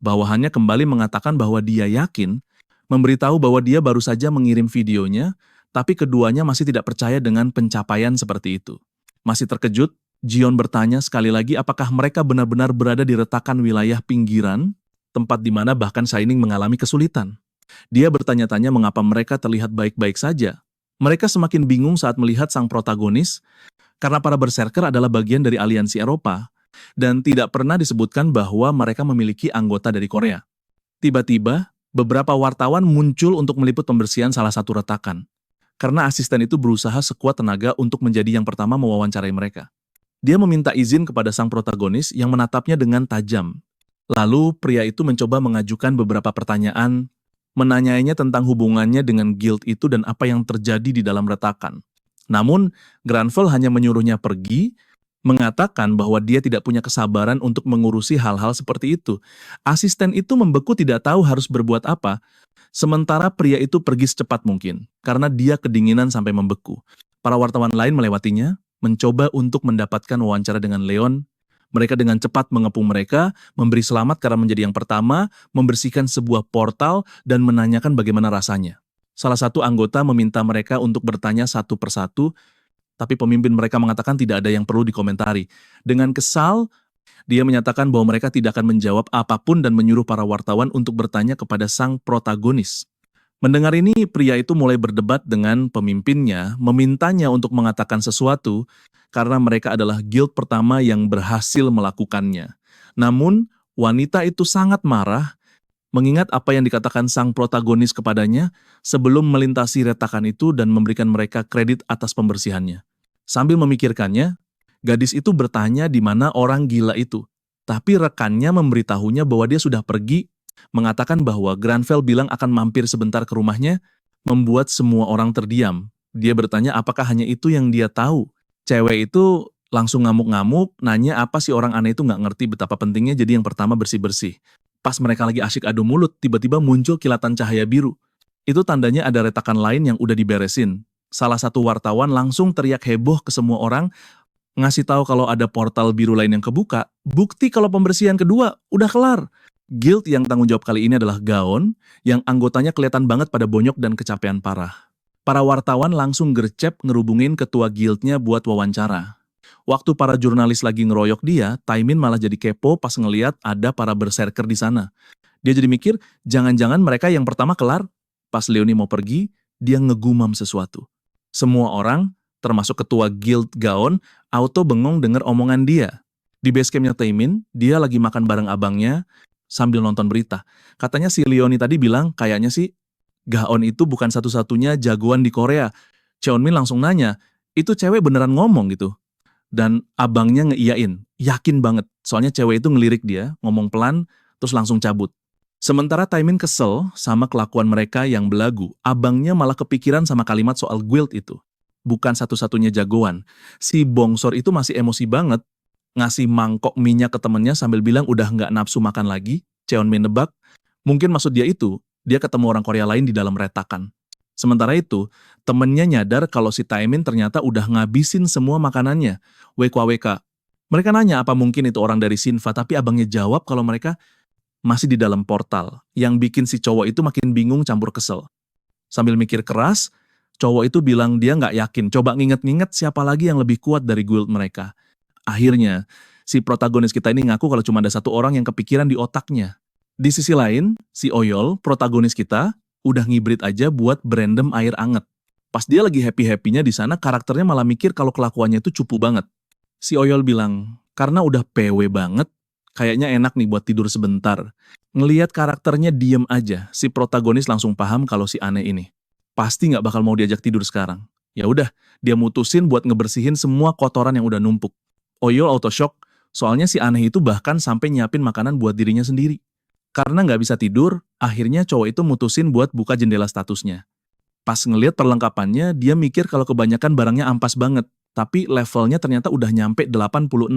Bawahannya kembali mengatakan bahwa dia yakin, memberitahu bahwa dia baru saja mengirim videonya, tapi keduanya masih tidak percaya dengan pencapaian seperti itu. Masih terkejut, Jion bertanya sekali lagi apakah mereka benar-benar berada di retakan wilayah pinggiran, tempat di mana bahkan Shining mengalami kesulitan. Dia bertanya-tanya mengapa mereka terlihat baik-baik saja. Mereka semakin bingung saat melihat sang protagonis, karena para berserker adalah bagian dari aliansi Eropa, dan tidak pernah disebutkan bahwa mereka memiliki anggota dari Korea. Tiba-tiba, beberapa wartawan muncul untuk meliput pembersihan salah satu retakan, karena asisten itu berusaha sekuat tenaga untuk menjadi yang pertama mewawancarai mereka. Dia meminta izin kepada sang protagonis yang menatapnya dengan tajam. Lalu pria itu mencoba mengajukan beberapa pertanyaan, menanyainya tentang hubungannya dengan guild itu dan apa yang terjadi di dalam retakan. Namun, Granville hanya menyuruhnya pergi, mengatakan bahwa dia tidak punya kesabaran untuk mengurusi hal-hal seperti itu. Asisten itu membeku tidak tahu harus berbuat apa, sementara pria itu pergi secepat mungkin, karena dia kedinginan sampai membeku. Para wartawan lain melewatinya, mencoba untuk mendapatkan wawancara dengan Leon. Mereka dengan cepat mengepung mereka, memberi selamat karena menjadi yang pertama, membersihkan sebuah portal, dan menanyakan bagaimana rasanya. Salah satu anggota meminta mereka untuk bertanya satu persatu, tapi pemimpin mereka mengatakan tidak ada yang perlu dikomentari. Dengan kesal, dia menyatakan bahwa mereka tidak akan menjawab apapun dan menyuruh para wartawan untuk bertanya kepada sang protagonis. Mendengar ini, pria itu mulai berdebat dengan pemimpinnya, memintanya untuk mengatakan sesuatu, karena mereka adalah guild pertama yang berhasil melakukannya. Namun, wanita itu sangat marah, mengingat apa yang dikatakan sang protagonis kepadanya sebelum melintasi retakan itu dan memberikan mereka kredit atas pembersihannya. Sambil memikirkannya, gadis itu bertanya di mana orang gila itu. Tapi rekannya memberitahunya bahwa dia sudah pergi, mengatakan bahwa Granville bilang akan mampir sebentar ke rumahnya, membuat semua orang terdiam. Dia bertanya apakah hanya itu yang dia tahu. Cewek itu langsung ngamuk-ngamuk, nanya apa sih orang aneh itu nggak ngerti betapa pentingnya jadi yang pertama bersih-bersih. Pas mereka lagi asyik adu mulut, tiba-tiba muncul kilatan cahaya biru. Itu tandanya ada retakan lain yang udah diberesin. Salah satu wartawan langsung teriak heboh ke semua orang, ngasih tahu kalau ada portal biru lain yang kebuka, bukti kalau pembersihan kedua udah kelar. Guild yang tanggung jawab kali ini adalah Gaon, yang anggotanya kelihatan banget pada bonyok dan kecapean parah. Para wartawan langsung gercep ngerubungin ketua guildnya buat wawancara. Waktu para jurnalis lagi ngeroyok dia, Taimin malah jadi kepo pas ngeliat ada para berserker di sana. Dia jadi mikir, jangan-jangan mereka yang pertama kelar. Pas Leoni mau pergi, dia ngegumam sesuatu. Semua orang, termasuk ketua guild Gaon, auto bengong denger omongan dia. Di basecampnya Taimin, dia lagi makan bareng abangnya sambil nonton berita. Katanya si Leoni tadi bilang, kayaknya sih Gaon itu bukan satu-satunya jagoan di Korea. Cheonmin langsung nanya, itu cewek beneran ngomong gitu? Dan abangnya ngeiyain, yakin banget. Soalnya cewek itu ngelirik dia, ngomong pelan, terus langsung cabut. Sementara Taimin kesel sama kelakuan mereka yang belagu, abangnya malah kepikiran sama kalimat soal guild itu. Bukan satu-satunya jagoan. Si Bongsor itu masih emosi banget, ngasih mangkok minyak ke temennya sambil bilang udah nggak nafsu makan lagi. Cheonmin nebak, mungkin maksud dia itu, dia ketemu orang Korea lain di dalam retakan. Sementara itu, temennya nyadar kalau si Taimin ternyata udah ngabisin semua makanannya. WKWK. Mereka nanya apa mungkin itu orang dari Sinfa, tapi abangnya jawab kalau mereka masih di dalam portal. Yang bikin si cowok itu makin bingung campur kesel. Sambil mikir keras, cowok itu bilang dia nggak yakin. Coba nginget-nginget siapa lagi yang lebih kuat dari guild mereka. Akhirnya, si protagonis kita ini ngaku kalau cuma ada satu orang yang kepikiran di otaknya. Di sisi lain, si Oyol, protagonis kita, udah ngibrit aja buat berendam air anget. Pas dia lagi happy-happynya di sana, karakternya malah mikir kalau kelakuannya itu cupu banget. Si Oyol bilang, karena udah PW banget, kayaknya enak nih buat tidur sebentar. Ngeliat karakternya diem aja, si protagonis langsung paham kalau si aneh ini pasti nggak bakal mau diajak tidur sekarang. Ya udah, dia mutusin buat ngebersihin semua kotoran yang udah numpuk. Oyol auto shock, soalnya si aneh itu bahkan sampai nyiapin makanan buat dirinya sendiri. Karena nggak bisa tidur, akhirnya cowok itu mutusin buat buka jendela statusnya. Pas ngeliat perlengkapannya, dia mikir kalau kebanyakan barangnya ampas banget, tapi levelnya ternyata udah nyampe 86.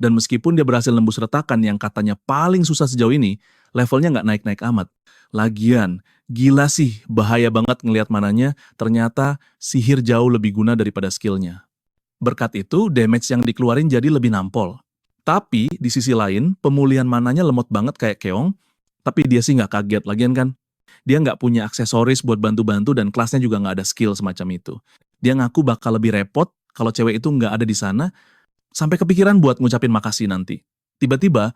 Dan meskipun dia berhasil nembus retakan yang katanya paling susah sejauh ini, levelnya nggak naik-naik amat. Lagian, gila sih, bahaya banget ngeliat mananya, ternyata sihir jauh lebih guna daripada skillnya. Berkat itu, damage yang dikeluarin jadi lebih nampol. Tapi, di sisi lain, pemulihan mananya lemot banget kayak Keong, tapi dia sih nggak kaget, lagian kan. Dia nggak punya aksesoris buat bantu-bantu dan kelasnya juga nggak ada skill semacam itu. Dia ngaku bakal lebih repot kalau cewek itu nggak ada di sana, sampai kepikiran buat ngucapin makasih nanti. Tiba-tiba,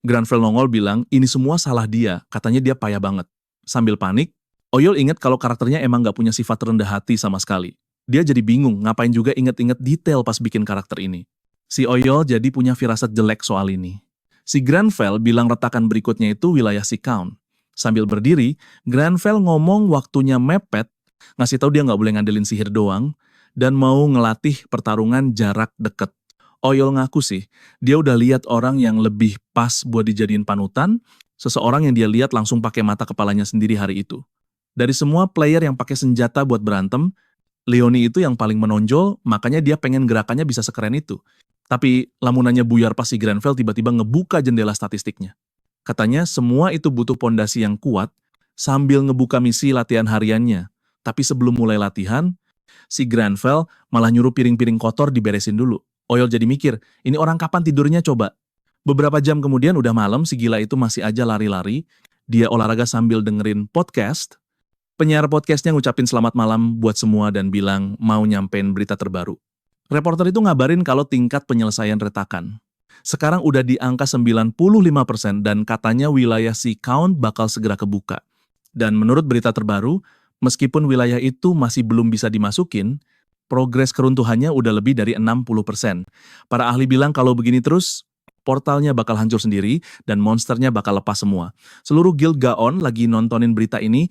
Granville nongol bilang ini semua salah dia, katanya dia payah banget. Sambil panik, Oyol inget kalau karakternya emang nggak punya sifat rendah hati sama sekali. Dia jadi bingung ngapain juga inget-inget detail pas bikin karakter ini. Si Oyol jadi punya firasat jelek soal ini. Si Granville bilang retakan berikutnya itu wilayah si Count. Sambil berdiri, Granville ngomong waktunya mepet, ngasih tahu dia nggak boleh ngandelin sihir doang, dan mau ngelatih pertarungan jarak deket. Oyol ngaku sih, dia udah lihat orang yang lebih pas buat dijadiin panutan, seseorang yang dia lihat langsung pakai mata kepalanya sendiri hari itu. Dari semua player yang pakai senjata buat berantem, Leoni itu yang paling menonjol, makanya dia pengen gerakannya bisa sekeren itu. Tapi lamunannya buyar pas si Granville tiba-tiba ngebuka jendela statistiknya. Katanya semua itu butuh pondasi yang kuat sambil ngebuka misi latihan hariannya. Tapi sebelum mulai latihan, si Granville malah nyuruh piring-piring kotor diberesin dulu. Oyol jadi mikir, ini orang kapan tidurnya coba? Beberapa jam kemudian udah malam, si gila itu masih aja lari-lari. Dia olahraga sambil dengerin podcast. Penyiar podcastnya ngucapin selamat malam buat semua dan bilang mau nyampein berita terbaru. Reporter itu ngabarin kalau tingkat penyelesaian retakan sekarang udah di angka 95% dan katanya wilayah si Count bakal segera kebuka. Dan menurut berita terbaru, meskipun wilayah itu masih belum bisa dimasukin, progres keruntuhannya udah lebih dari 60%. Para ahli bilang kalau begini terus, portalnya bakal hancur sendiri dan monsternya bakal lepas semua. Seluruh guild Gaon lagi nontonin berita ini,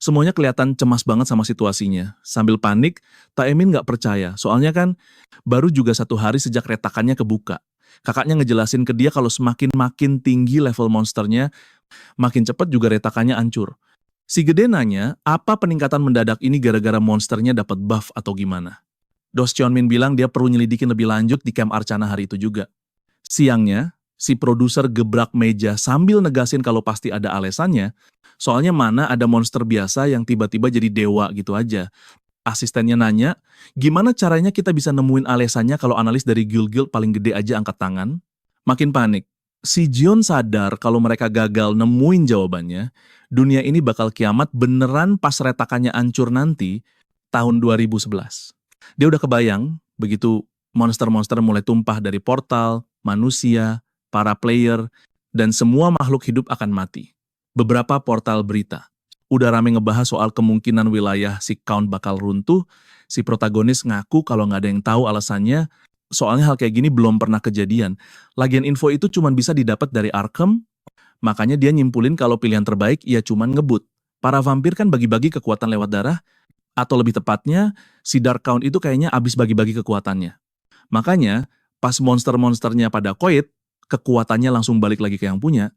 semuanya kelihatan cemas banget sama situasinya. Sambil panik, Taemin nggak percaya. Soalnya kan baru juga 1 hari sejak retakannya kebuka. Kakaknya ngejelasin ke dia kalau semakin makin tinggi level monsternya, makin cepat juga retakannya hancur. Si Gede nanya, apa peningkatan mendadak ini gara-gara monsternya dapat buff atau gimana? Dos Cheonmin bilang dia perlu nyelidikin lebih lanjut di camp Arcana hari itu juga. Siangnya, si produser gebrak meja sambil negasin kalau pasti ada alasannya. Soalnya mana ada monster biasa yang tiba-tiba jadi dewa gitu aja. Asistennya nanya, gimana caranya kita bisa nemuin alasannya kalau analis dari guild-guild paling gede aja angkat tangan? Makin panik. Si Jion sadar kalau mereka gagal nemuin jawabannya, dunia ini bakal kiamat beneran pas retakannya hancur nanti, tahun 2011. Dia udah kebayang, begitu monster-monster mulai tumpah dari portal, manusia, para player, dan semua makhluk hidup akan mati. Beberapa portal berita udah rame ngebahas soal kemungkinan wilayah si Count bakal runtuh. Si protagonis ngaku kalau nggak ada yang tahu alasannya, soalnya hal kayak gini belum pernah kejadian. Lagian info itu cuma bisa didapat dari Arkham, makanya dia nyimpulin kalau pilihan terbaik ya cuman ngebut. Para vampir kan bagi-bagi kekuatan lewat darah, atau lebih tepatnya, si Dark Count itu kayaknya abis bagi-bagi kekuatannya. Makanya, pas monster-monsternya pada koit, kekuatannya langsung balik lagi ke yang punya,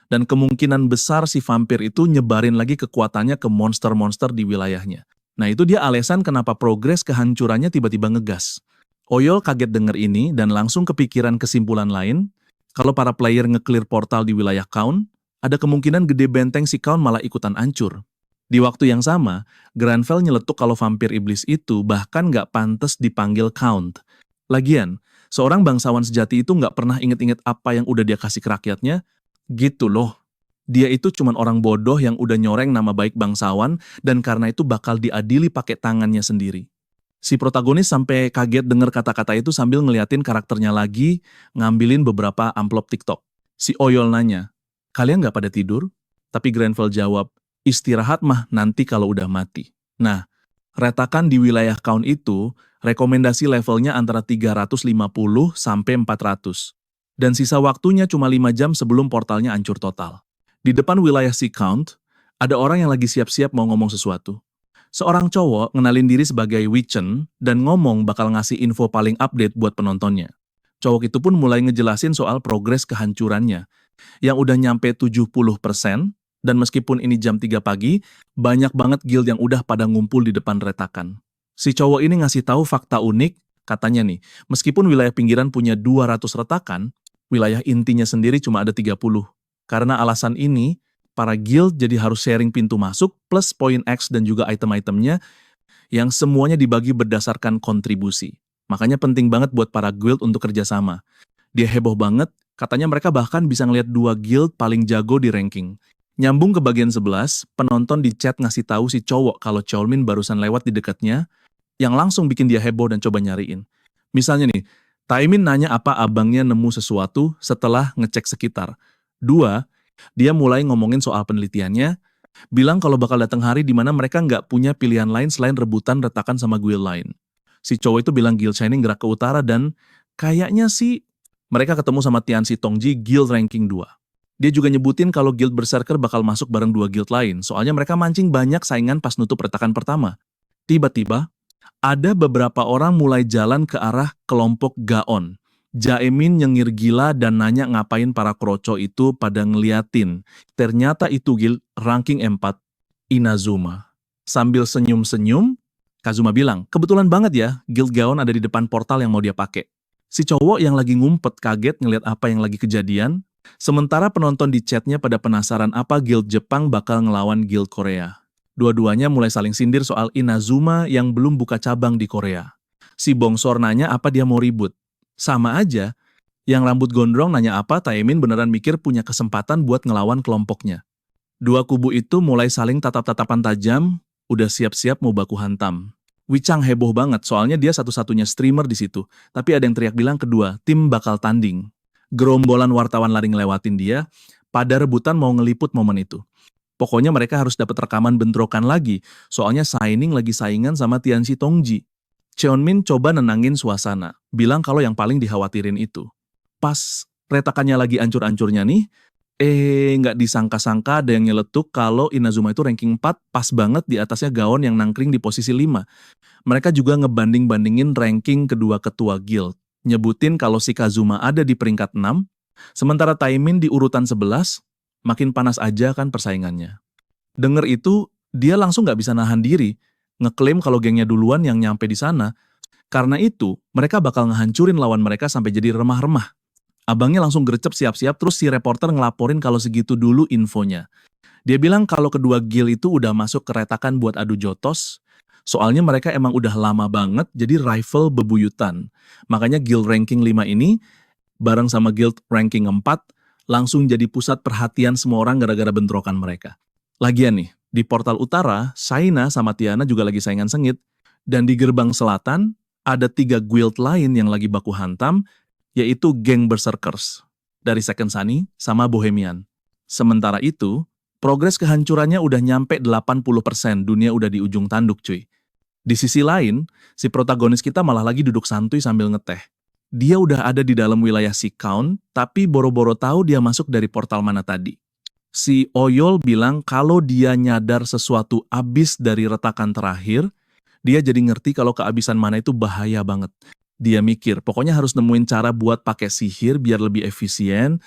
dan kemungkinan besar si vampir itu nyebarin lagi kekuatannya ke monster-monster di wilayahnya. Nah itu dia alasan kenapa progres kehancurannya tiba-tiba ngegas. Oyol kaget denger ini dan langsung kepikiran kesimpulan lain, kalau para player nge-clear portal di wilayah Count, ada kemungkinan gede benteng si Count malah ikutan hancur. Di waktu yang sama, Granville nyeletuk kalau vampir iblis itu bahkan nggak pantas dipanggil Count. Lagian, seorang bangsawan sejati itu nggak pernah inget-inget apa yang udah dia kasih ke rakyatnya. Gitu loh. Dia itu cuman orang bodoh yang udah nyoreng nama baik bangsawan dan karena itu bakal diadili pakai tangannya sendiri. Si protagonis sampai kaget denger kata-kata itu sambil ngeliatin karakternya lagi, ngambilin beberapa amplop TikTok. Si Oyol nanya, "Kalian nggak pada tidur?" Tapi Granville jawab, "Istirahat mah nanti kalau udah mati." Nah, retakan di wilayah Count itu, rekomendasi levelnya antara 350 sampai 400. Dan sisa waktunya cuma 5 jam sebelum portalnya hancur total. Di depan wilayah si Count, ada orang yang lagi siap-siap mau ngomong sesuatu. Seorang cowok ngenalin diri sebagai Witchen dan ngomong bakal ngasih info paling update buat penontonnya. Cowok itu pun mulai ngejelasin soal progres kehancurannya, yang udah nyampe 70%, dan meskipun ini jam 3 pagi, banyak banget guild yang udah pada ngumpul di depan retakan. Si cowok ini ngasih tahu fakta unik, katanya nih, meskipun wilayah pinggiran punya 200 retakan, wilayah intinya sendiri cuma ada 30. Karena alasan ini, para guild jadi harus sharing pintu masuk plus poin X dan juga item-itemnya yang semuanya dibagi berdasarkan kontribusi. Makanya penting banget buat para guild untuk kerjasama. Dia heboh banget, katanya mereka bahkan bisa ngeliat 2 guild paling jago di ranking. Nyambung ke bagian 11, penonton di chat ngasih tahu si cowok kalau Cheolmin barusan lewat di dekatnya, yang langsung bikin dia heboh dan coba nyariin. Misalnya nih, Taimin nanya apa abangnya nemu sesuatu setelah ngecek sekitar. 2, dia mulai ngomongin soal penelitiannya, bilang kalau bakal datang hari di mana mereka nggak punya pilihan lain selain rebutan retakan sama guild lain. Si cowok itu bilang Guild Shining gerak ke utara dan kayaknya sih mereka ketemu sama Tianxi Tongji guild ranking 2. Dia juga nyebutin kalau guild Berserker bakal masuk bareng 2 guild lain, soalnya mereka mancing banyak saingan pas nutup retakan pertama. Tiba-tiba, ada beberapa orang mulai jalan ke arah kelompok Gaon. Jaemin nyengir gila dan nanya ngapain para kroco itu pada ngeliatin. Ternyata itu guild ranking 4, Inazuma. Sambil senyum-senyum, Kazuma bilang, "Kebetulan banget ya, guild Gaon ada di depan portal yang mau dia pakai." Si cowok yang lagi ngumpet kaget ngeliat apa yang lagi kejadian, sementara penonton di chatnya pada penasaran apa guild Jepang bakal ngelawan guild Korea. Dua-duanya mulai saling sindir soal Inazuma yang belum buka cabang di Korea. Si Bongsor nanya apa dia mau ribut. Sama aja, yang rambut gondrong nanya apa Taemin beneran mikir punya kesempatan buat ngelawan kelompoknya. Dua kubu itu mulai saling tatap-tatapan tajam, udah siap-siap mau baku hantam. Wichang heboh banget soalnya dia satu-satunya streamer di situ, tapi ada yang teriak bilang kedua tim bakal tanding. Gerombolan wartawan lari ngelewatin dia, pada rebutan mau ngeliput momen itu. Pokoknya mereka harus dapat rekaman bentrokan lagi, soalnya Shining lagi saingan sama Tianxi Tongji. Cheonmin coba nenangin suasana, bilang kalau yang paling dikhawatirin itu. Pas retakannya lagi ancur-ancurnya nih, nggak disangka-sangka ada yang nyeletuk kalau Inazuma itu ranking 4, pas banget di atasnya Gaon yang nangkring di posisi 5. Mereka juga ngebanding-bandingin ranking kedua ketua guild, nyebutin kalau si Kazuma ada di peringkat 6, sementara Taimin di urutan 11, makin panas aja kan persaingannya. Denger itu, dia langsung nggak bisa nahan diri, ngeklaim kalau gengnya duluan yang nyampe di sana. Karena itu, mereka bakal ngehancurin lawan mereka sampai jadi remah-remah. Abangnya langsung gercep siap-siap, terus si reporter ngelaporin kalau segitu dulu infonya. Dia bilang kalau kedua guild itu udah masuk ke retakan buat adu jotos, soalnya mereka emang udah lama banget jadi rival bebuyutan. Makanya guild ranking 5 ini, bareng sama guild ranking 4, langsung jadi pusat perhatian semua orang gara-gara bentrokan mereka. Lagian nih, di portal utara, Shaina sama Tiana juga lagi saingan sengit. Dan di gerbang selatan, ada 3 guild lain yang lagi baku hantam, yaitu geng Berserkers, dari Second Sunny sama Bohemian. Sementara itu, progres kehancurannya udah nyampe 80%, dunia udah di ujung tanduk cuy. Di sisi lain, si protagonis kita malah lagi duduk santuy sambil ngeteh. Dia udah ada di dalam wilayah si Count, tapi boro-boro tahu dia masuk dari portal mana tadi. Si Oyol bilang kalau dia nyadar sesuatu abis dari retakan terakhir, dia jadi ngerti kalau keabisan mana itu bahaya banget. Dia mikir, pokoknya harus nemuin cara buat pakai sihir biar lebih efisien.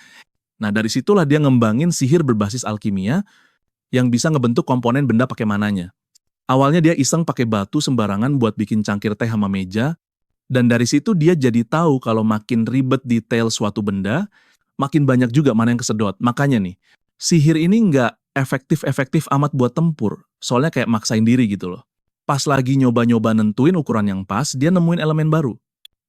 Nah, dari situlah dia ngembangin sihir berbasis alkimia yang bisa ngebentuk komponen benda pakai mananya. Awalnya dia iseng pakai batu sembarangan buat bikin cangkir teh sama meja, dan dari situ dia jadi tahu kalau makin ribet detail suatu benda, makin banyak juga mana yang kesedot. Makanya nih, sihir ini nggak efektif-efektif amat buat tempur, soalnya kayak maksain diri gitu loh. Pas lagi nyoba-nyoba nentuin ukuran yang pas, dia nemuin elemen baru.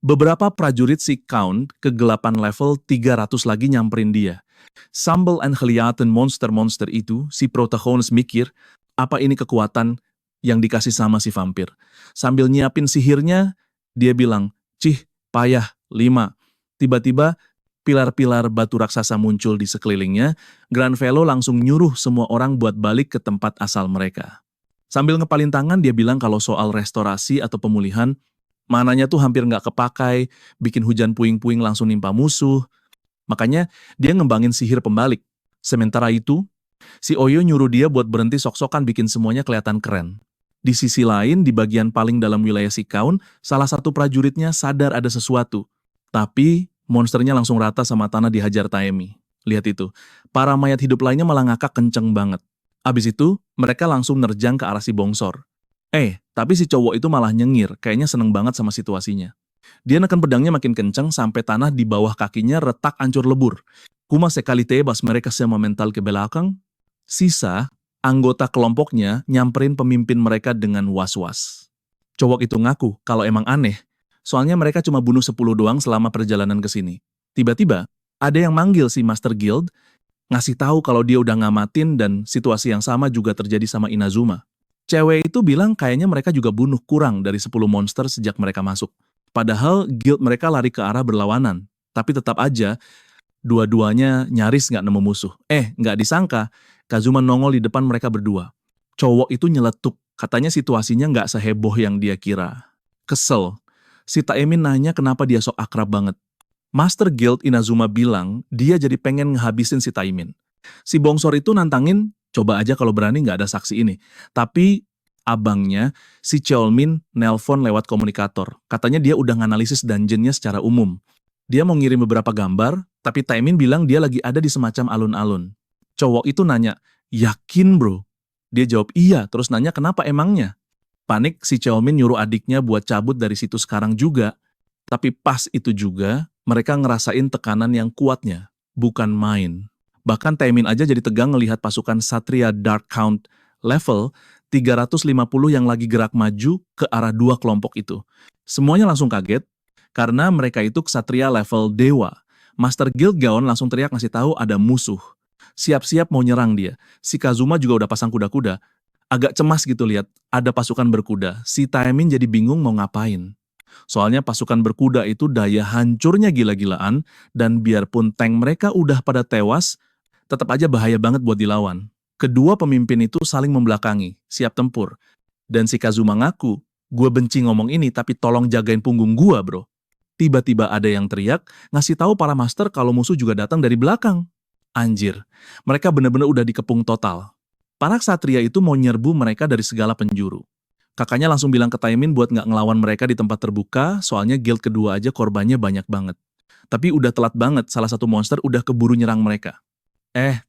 Beberapa prajurit si Count kegelapan level 300 lagi nyamperin dia. Sambil ngeliatin monster-monster itu, si protagonis mikir, apa ini kekuatan yang dikasih sama si vampir. Sambil nyiapin sihirnya, dia bilang, "Cih, payah, 5." Tiba-tiba, pilar-pilar batu raksasa muncul di sekelilingnya. Granvelo langsung nyuruh semua orang buat balik ke tempat asal mereka. Sambil ngepalin tangan, dia bilang kalau soal restorasi atau pemulihan, mananya tuh hampir nggak kepakai, bikin hujan puing-puing langsung nimpa musuh. Makanya, dia ngembangin sihir pembalik. Sementara itu, si Oyo nyuruh dia buat berhenti sok-sokan bikin semuanya kelihatan keren. Di sisi lain, di bagian paling dalam wilayah si Count, salah satu prajuritnya sadar ada sesuatu. Tapi, monsternya langsung rata sama tanah dihajar Taemi. Lihat itu, para mayat hidup lainnya malah ngakak kenceng banget. Abis itu, mereka langsung nerjang ke arah si bongsor. Tapi si cowok itu malah nyengir, kayaknya seneng banget sama situasinya. Dia neken pedangnya makin kenceng sampai tanah di bawah kakinya retak hancur lebur. Kuma sekali tebas mereka semua mental ke belakang. Sisa, anggota kelompoknya nyamperin pemimpin mereka dengan was-was. Cowok itu ngaku kalau emang aneh, soalnya mereka cuma bunuh 10 doang selama perjalanan ke sini. Tiba-tiba, ada yang manggil si Master Guild, ngasih tahu kalau dia udah ngamatin dan situasi yang sama juga terjadi sama Inazuma. Cewek itu bilang kayaknya mereka juga bunuh kurang dari 10 monster sejak mereka masuk. Padahal guild mereka lari ke arah berlawanan, tapi tetap aja dua-duanya nyaris nggak nemu musuh. Nggak disangka, Kazuma nongol di depan mereka berdua. Cowok itu nyeletuk, katanya situasinya nggak seheboh yang dia kira. Kesel, si Taemin nanya kenapa dia sok akrab banget. Master Guild Inazuma bilang dia jadi pengen ngehabisin si Taemin. Si bongsor itu nantangin, coba aja kalau berani nggak ada saksi ini. Tapi abangnya, si Cheolmin nelpon lewat komunikator. Katanya dia udah nganalisis dungeonnya secara umum. Dia mau ngirim beberapa gambar, tapi Taemin bilang dia lagi ada di semacam alun-alun. Cowok itu nanya, yakin bro? Dia jawab iya, terus nanya kenapa emangnya? Panik, si Cheolmin nyuruh adiknya buat cabut dari situ sekarang juga. Tapi pas itu juga, mereka ngerasain tekanan yang kuatnya, bukan main. Bahkan Taemin aja jadi tegang ngelihat pasukan Satria Dark Count level 350 yang lagi gerak maju ke arah 2 kelompok itu. Semuanya langsung kaget, karena mereka itu ksatria level dewa. Master Guild Gaon langsung teriak ngasih tahu ada musuh. Siap-siap mau nyerang dia. Si Kazuma juga udah pasang kuda-kuda. Agak cemas gitu lihat, ada pasukan berkuda. Si Taemin jadi bingung mau ngapain. Soalnya pasukan berkuda itu daya hancurnya gila-gilaan, dan biarpun tank mereka udah pada tewas, tetap aja bahaya banget buat dilawan. Kedua pemimpin itu saling membelakangi, siap tempur. Dan si Kazuma ngaku, gue benci ngomong ini tapi tolong jagain punggung gue bro. Tiba-tiba ada yang teriak, ngasih tahu para master kalau musuh juga datang dari belakang. Anjir, mereka bener-bener udah dikepung total. Para ksatria itu mau nyerbu mereka dari segala penjuru. Kakaknya langsung bilang ke Taemin buat nggak ngelawan mereka di tempat terbuka, soalnya guild kedua aja korbannya banyak banget. Tapi udah telat banget, salah satu monster udah keburu nyerang mereka.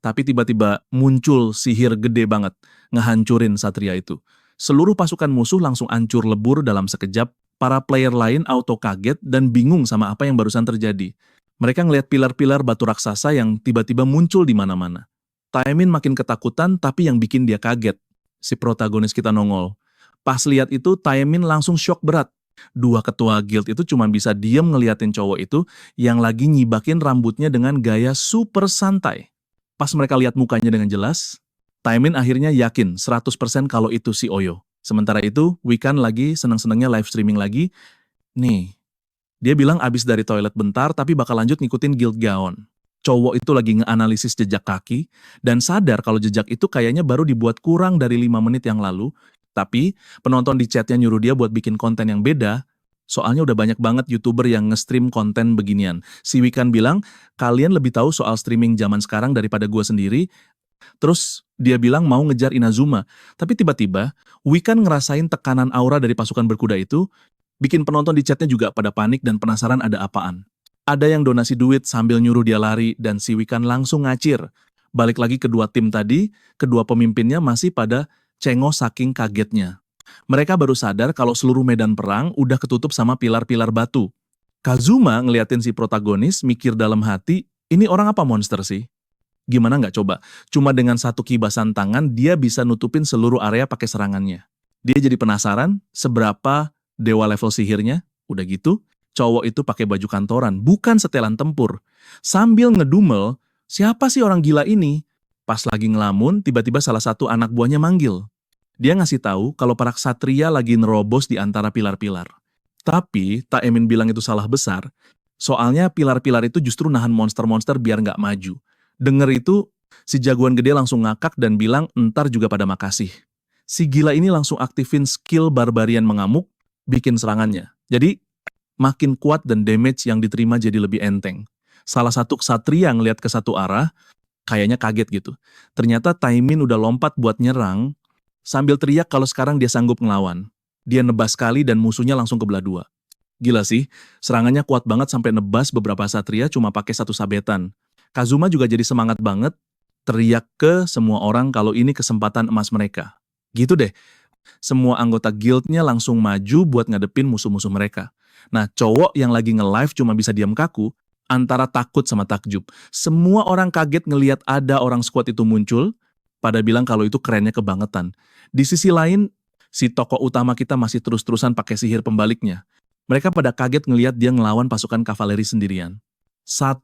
Tapi tiba-tiba muncul sihir gede banget, ngehancurin satria itu. Seluruh pasukan musuh langsung hancur lebur dalam sekejap, para player lain auto kaget dan bingung sama apa yang barusan terjadi. Mereka ngelihat pilar-pilar batu raksasa yang tiba-tiba muncul di mana-mana. Taemin makin ketakutan, tapi yang bikin dia kaget, si protagonis kita nongol. Pas lihat itu, Taemin langsung shock berat. 2 ketua guild itu cuma bisa diem ngeliatin cowok itu yang lagi nyibakin rambutnya dengan gaya super santai. Pas mereka lihat mukanya dengan jelas, Taemin akhirnya yakin 100% kalau itu si Oyo. Sementara itu, Wikan lagi seneng-senengnya live streaming lagi. Nih, dia bilang abis dari toilet bentar tapi bakal lanjut ngikutin Guild Gaon. Cowok itu lagi ngeanalisis jejak kaki dan sadar kalau jejak itu kayaknya baru dibuat kurang dari 5 menit yang lalu. Tapi penonton di chatnya nyuruh dia buat bikin konten yang beda. Soalnya udah banyak banget YouTuber yang nge-stream konten beginian. Si Wikan bilang, kalian lebih tahu soal streaming zaman sekarang daripada gue sendiri. Terus dia bilang mau ngejar Inazuma. Tapi tiba-tiba, Wikan ngerasain tekanan aura dari pasukan berkuda itu, bikin penonton di chatnya juga pada panik dan penasaran ada apaan. Ada yang donasi duit sambil nyuruh dia lari dan si Wikan langsung ngacir. Balik lagi kedua tim tadi, kedua pemimpinnya masih pada cengok saking kagetnya. Mereka baru sadar kalau seluruh medan perang udah ketutup sama pilar-pilar batu. Kazuma ngeliatin si protagonis mikir dalam hati, ini orang apa monster sih? Gimana nggak coba? Cuma dengan satu kibasan tangan dia bisa nutupin seluruh area pakai serangannya. Dia jadi penasaran seberapa dewa level sihirnya. Udah gitu, cowok itu pakai baju kantoran, bukan setelan tempur. Sambil ngedumel, siapa sih orang gila ini? Pas lagi ngelamun, tiba-tiba salah satu anak buahnya manggil. Dia ngasih tahu kalau para ksatria lagi nerobos di antara pilar-pilar. Tapi, Tak Emin bilang itu salah besar. Soalnya pilar-pilar itu justru nahan monster-monster biar nggak maju. Denger itu, si jagoan gede langsung ngakak dan bilang entar juga pada makasih. Si gila ini langsung aktifin skill barbarian mengamuk, bikin serangannya. Jadi, makin kuat dan damage yang diterima jadi lebih enteng. Salah satu ksatria ngeliat ke satu arah, kayaknya kaget gitu. Ternyata Taimin udah lompat buat nyerang, sambil teriak kalau sekarang dia sanggup ngelawan. Dia nebas sekali dan musuhnya langsung kebelah dua. Gila sih, serangannya kuat banget sampai nebas beberapa satria cuma pakai satu sabetan. Kazuma juga jadi semangat banget, teriak ke semua orang kalau ini kesempatan emas mereka. Gitu deh, semua anggota guildnya langsung maju buat ngadepin musuh-musuh mereka. Nah, cowok yang lagi nge-live cuma bisa diam kaku, antara takut sama takjub. Semua orang kaget ngelihat ada orang squad itu muncul, pada bilang kalau itu kerennya kebangetan. Di sisi lain, si tokoh utama kita masih terus-terusan pakai sihir pembaliknya. Mereka pada kaget ngelihat dia ngelawan pasukan kavaleri sendirian. 1.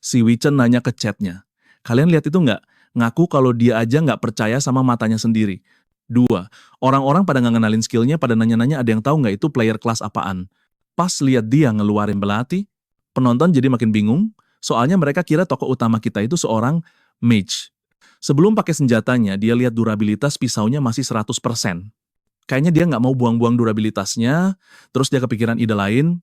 Si Wichen nanya ke chatnya. Kalian lihat itu nggak? Ngaku kalau dia aja nggak percaya sama matanya sendiri. 2. Orang-orang pada nggak ngenalin skillnya, pada nanya-nanya ada yang tahu nggak itu player kelas apaan. Pas lihat dia ngeluarin belati, penonton jadi makin bingung, soalnya mereka kira tokoh utama kita itu seorang mage. Sebelum pakai senjatanya, dia lihat durabilitas pisaunya masih 100%. Kayaknya dia nggak mau buang-buang durabilitasnya, terus dia kepikiran ide lain.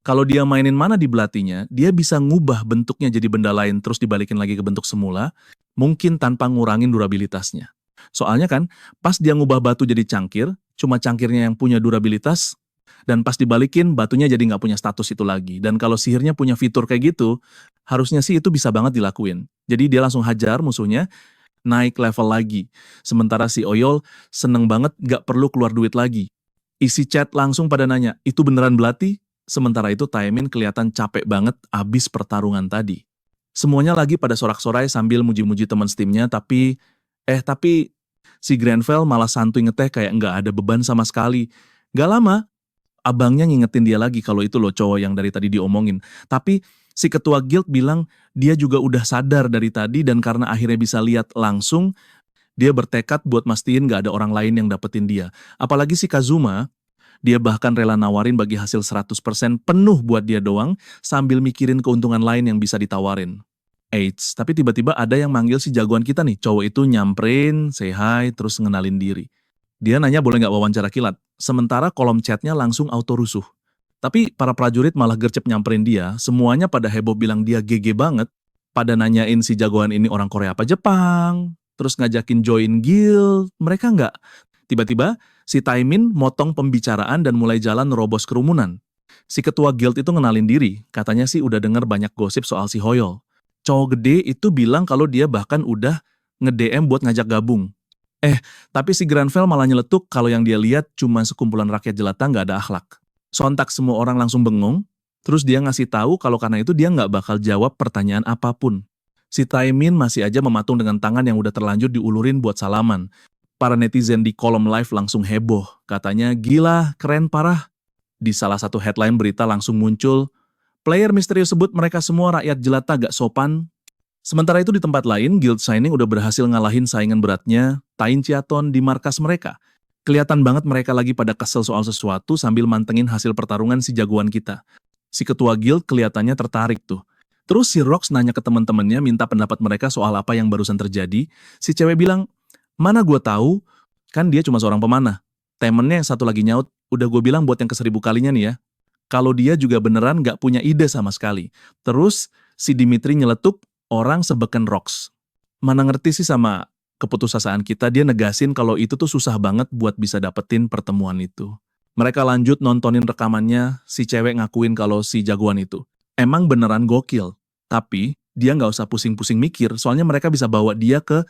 Kalau dia mainin mana di belatinya, dia bisa ngubah bentuknya jadi benda lain terus dibalikin lagi ke bentuk semula, mungkin tanpa ngurangin durabilitasnya. Soalnya kan, pas dia ngubah batu jadi cangkir, cuma cangkirnya yang punya durabilitas, dan pas dibalikin, batunya jadi nggak punya status itu lagi. Dan kalau sihirnya punya fitur kayak gitu, harusnya sih itu bisa banget dilakuin. Jadi dia langsung hajar musuhnya, naik level lagi. Sementara si Oyol seneng banget gak perlu keluar duit lagi. Isi chat langsung pada nanya, itu beneran belati? Sementara itu Taemin kelihatan capek banget abis pertarungan tadi. Semuanya lagi pada sorak-sorai sambil muji-muji teman Steamnya, tapi si Grenfell malah santuy ngeteh kayak nggak ada beban sama sekali. Gak lama, abangnya ngingetin dia lagi kalau itu loh cowok yang dari tadi diomongin. Tapi si ketua guild bilang dia juga udah sadar dari tadi dan karena akhirnya bisa lihat langsung, dia bertekad buat mastiin gak ada orang lain yang dapetin dia. Apalagi si Kazuma, dia bahkan rela nawarin bagi hasil 100% penuh buat dia doang sambil mikirin keuntungan lain yang bisa ditawarin. Eits, tapi tiba-tiba ada yang manggil si jagoan kita nih. Cowok itu nyamperin, say hi, terus ngenalin diri. Dia nanya boleh gak wawancara kilat. Sementara kolom chatnya langsung auto rusuh. Tapi para prajurit malah gercep nyamperin dia, semuanya pada heboh bilang dia GG banget, pada nanyain si jagoan ini orang Korea apa Jepang, terus ngajakin join guild, mereka nggak. Tiba-tiba, si Taimin motong pembicaraan dan mulai jalan nerobos kerumunan. Si ketua guild itu ngenalin diri, katanya sih udah denger banyak gosip soal si Hoyol. Cowok gede itu bilang kalau dia bahkan udah nge-DM buat ngajak gabung. Tapi si Grenfell malah nyeletuk kalau yang dia lihat cuma sekumpulan rakyat jelata nggak ada akhlak. Sontak semua orang langsung bengong, terus dia ngasih tahu kalau karena itu dia nggak bakal jawab pertanyaan apapun. Si Taimin masih aja mematung dengan tangan yang udah terlanjur diulurin buat salaman. Para netizen di kolom live langsung heboh, katanya gila, keren parah. Di salah satu headline berita langsung muncul, player misterius sebut mereka semua rakyat jelata gak sopan. Sementara itu di tempat lain, Guild Shining udah berhasil ngalahin saingan beratnya, Tain Chiaton di markas mereka. Kelihatan banget mereka lagi pada kesel soal sesuatu sambil mantengin hasil pertarungan si jagoan kita. Si ketua guild kelihatannya tertarik tuh. Terus si Rox nanya ke teman-temannya minta pendapat mereka soal apa yang barusan terjadi. Si cewek bilang, mana gua tahu, kan dia cuma seorang pemanah. Temennya yang satu lagi nyaut, udah gue bilang buat yang ke 1000 kalinya nih ya. Kalau dia juga beneran nggak punya ide sama sekali. Terus si Dimitri nyeletuk orang sebeken Rox. Mana ngerti sih sama keputusasaan kita, dia negasin kalau itu tuh susah banget buat bisa dapetin pertemuan itu. Mereka lanjut nontonin rekamannya, si cewek ngakuin kalau si jagoan itu emang beneran gokil. Tapi dia nggak usah pusing-pusing mikir, soalnya mereka bisa bawa dia ke...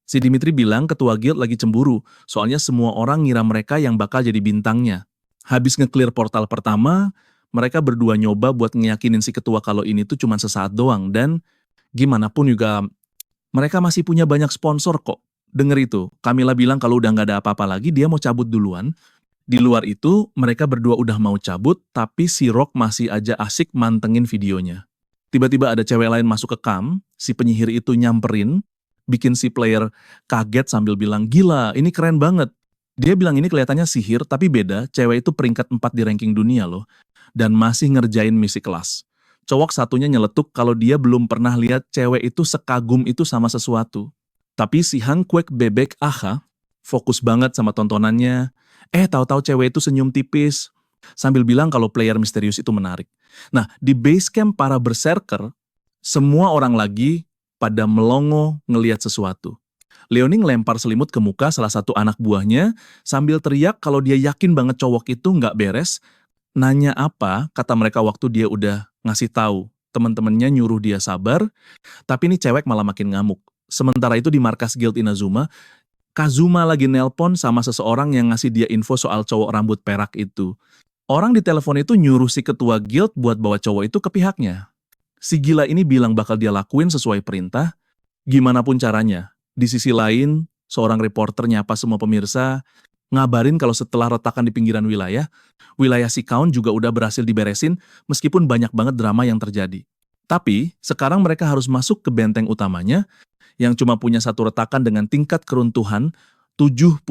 Si Dimitri bilang ketua guild lagi cemburu, soalnya semua orang ngira mereka yang bakal jadi bintangnya. Habis nge-clear portal pertama, mereka berdua nyoba buat ngeyakinin si ketua kalau ini tuh cuma sesaat doang, dan gimana pun juga mereka masih punya banyak sponsor kok. Denger itu, Camilla bilang kalau udah nggak ada apa-apa lagi, dia mau cabut duluan. Di luar itu, mereka berdua udah mau cabut, tapi si Rock masih aja asik mantengin videonya. Tiba-tiba ada cewek lain masuk ke camp, si penyihir itu nyamperin, bikin si player kaget sambil bilang, gila, ini keren banget. Dia bilang ini kelihatannya sihir, tapi beda, cewek itu peringkat 4 di ranking dunia loh, dan masih ngerjain misi kelas. Cowok satunya nyeletuk kalau dia belum pernah lihat cewek itu sekagum itu sama sesuatu. Tapi si Hang Kwek bebek Aha fokus banget sama tontonannya. Tahu-tahu cewek itu senyum tipis sambil bilang kalau player misterius itu menarik. Nah, di base camp para berserker, semua orang lagi pada melongo ngelihat sesuatu. Leoning lempar selimut ke muka salah satu anak buahnya sambil teriak kalau dia yakin banget cowok itu nggak beres. Nanya apa, kata mereka waktu dia udah ngasih tahu. Teman-temannya nyuruh dia sabar, tapi ini cewek malah makin ngamuk. Sementara itu di markas Guild Inazuma, Kazuma lagi nelpon sama seseorang yang ngasih dia info soal cowok rambut perak itu. Orang di telepon itu nyuruh si ketua guild buat bawa cowok itu ke pihaknya. Si gila ini bilang bakal dia lakuin sesuai perintah, gimana pun caranya. Di sisi lain, seorang reporter nyapa semua pemirsa, ngabarin kalau setelah retakan di pinggiran wilayah si Count juga udah berhasil diberesin meskipun banyak banget drama yang terjadi. Tapi, sekarang mereka harus masuk ke benteng utamanya, yang cuma punya satu retakan dengan tingkat keruntuhan 72%,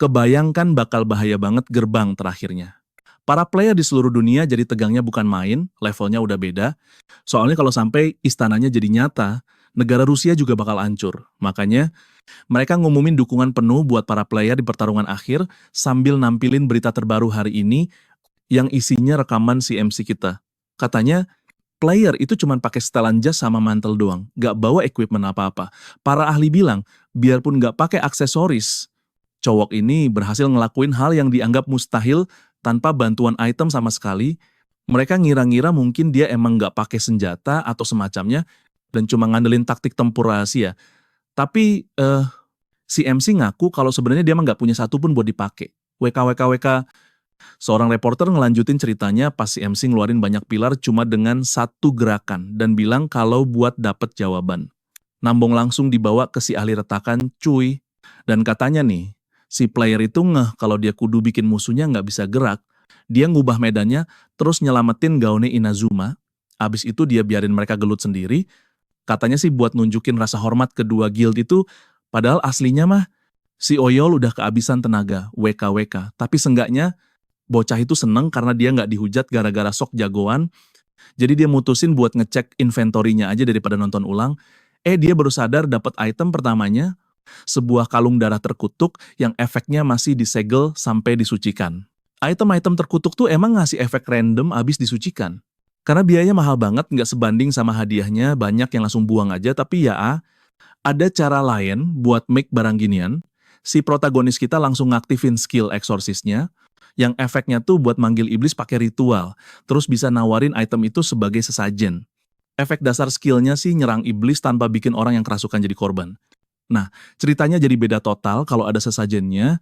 kebayangkan bakal bahaya banget gerbang terakhirnya. Para player di seluruh dunia jadi tegangnya bukan main, levelnya udah beda. Soalnya kalau sampai istananya jadi nyata, negara Rusia juga bakal hancur. Makanya, mereka ngumumin dukungan penuh buat para player di pertarungan akhir sambil nampilin berita terbaru hari ini yang isinya rekaman si MC kita. Katanya, player itu cuma pakai setelan jas sama mantel doang, gak bawa equipment apa-apa. Para ahli bilang, biarpun gak pakai aksesoris, cowok ini berhasil ngelakuin hal yang dianggap mustahil tanpa bantuan item sama sekali. Mereka ngira-ngira mungkin dia emang gak pakai senjata atau semacamnya, dan cuma ngandelin taktik tempur rahasia. Tapi, si MC ngaku kalau sebenarnya dia emang gak punya satu pun buat dipakai. WK. Seorang reporter ngelanjutin ceritanya pas si MC ngeluarin banyak pilar cuma dengan satu gerakan dan bilang kalau buat dapet jawaban. Nambong langsung dibawa ke si ahli retakan, cuy. Dan katanya nih, si player itu ngeh kalau dia kudu bikin musuhnya nggak bisa gerak. Dia ngubah medannya, terus nyelamatin gaune Inazuma. Abis itu dia biarin mereka gelut sendiri. Katanya sih buat nunjukin rasa hormat kedua guild itu, padahal aslinya mah si Oyol udah kehabisan tenaga, WK. Tapi seenggaknya bocah itu seneng karena dia nggak dihujat gara-gara sok jagoan. Jadi dia mutusin buat ngecek inventorinya aja daripada nonton ulang. Dia baru sadar dapat item pertamanya, sebuah kalung darah terkutuk yang efeknya masih disegel sampai disucikan. Item-item terkutuk tuh emang ngasih efek random abis disucikan. Karena biayanya mahal banget, nggak sebanding sama hadiahnya, banyak yang langsung buang aja. Tapi ya, ada cara lain buat make barang ginian. Si protagonis kita langsung ngaktifin skill exorcisnya, yang efeknya tuh buat manggil iblis pakai ritual, terus bisa nawarin item itu sebagai sesajen. Efek dasar skillnya sih nyerang iblis tanpa bikin orang yang kerasukan jadi korban. Nah, ceritanya jadi beda total kalau ada sesajennya,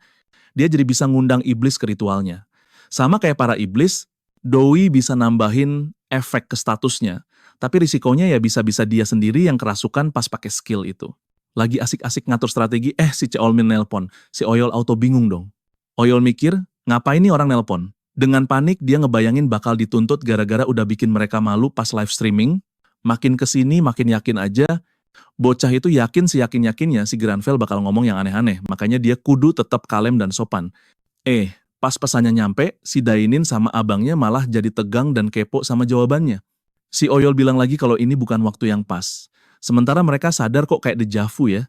dia jadi bisa ngundang iblis ke ritualnya. Sama kayak para iblis, Doi bisa nambahin efek ke statusnya, tapi risikonya ya bisa-bisa dia sendiri yang kerasukan pas pakai skill itu. Lagi asik-asik ngatur strategi, si Ceolmin nelpon, si Oyol auto bingung dong. Oyol mikir, ngapain nih orang nelpon? Dengan panik dia ngebayangin bakal dituntut gara-gara udah bikin mereka malu pas live streaming. Makin kesini makin yakin aja Bocah itu yakin seyakin-yakinnya si Granville bakal ngomong yang aneh-aneh, makanya dia kudu tetap kalem dan sopan. Pas pesannya nyampe, si Dainin sama abangnya malah jadi tegang dan kepo sama jawabannya. Si Oyol bilang lagi kalau ini bukan waktu yang pas. Sementara mereka sadar kok kayak dejavu ya.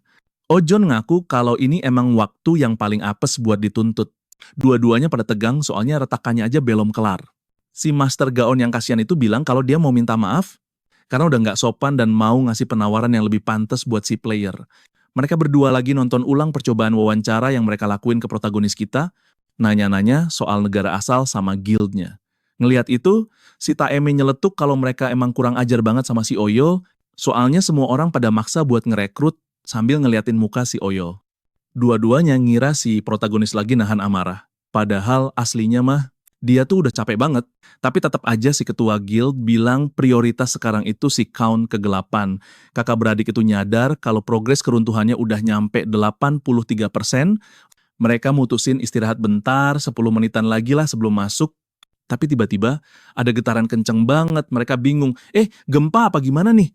Ojon ngaku kalau ini emang waktu yang paling apes buat dituntut. Dua-duanya pada tegang soalnya retakannya aja belum kelar. Si Master Gaon yang kasihan itu bilang kalau dia mau minta maaf karena udah nggak sopan dan mau ngasih penawaran yang lebih pantas buat si player. Mereka berdua lagi nonton ulang percobaan wawancara yang mereka lakuin ke protagonis kita, nanya-nanya soal negara asal sama guildnya. Ngelihat itu, si Taeme nyeletuk kalau mereka emang kurang ajar banget sama si Oyo, soalnya semua orang pada maksa buat ngerekrut sambil ngeliatin muka si Oyo. Dua-duanya ngira si protagonis lagi nahan amarah. Padahal aslinya mah, dia tuh udah capek banget. Tapi tetap aja si ketua guild bilang prioritas sekarang itu si Count kegelapan. Kakak beradik itu nyadar kalau progres keruntuhannya udah nyampe 83%. Mereka mutusin istirahat bentar, 10 menitan lagi lah sebelum masuk. Tapi tiba-tiba ada getaran kenceng banget, mereka bingung. Gempa apa gimana nih?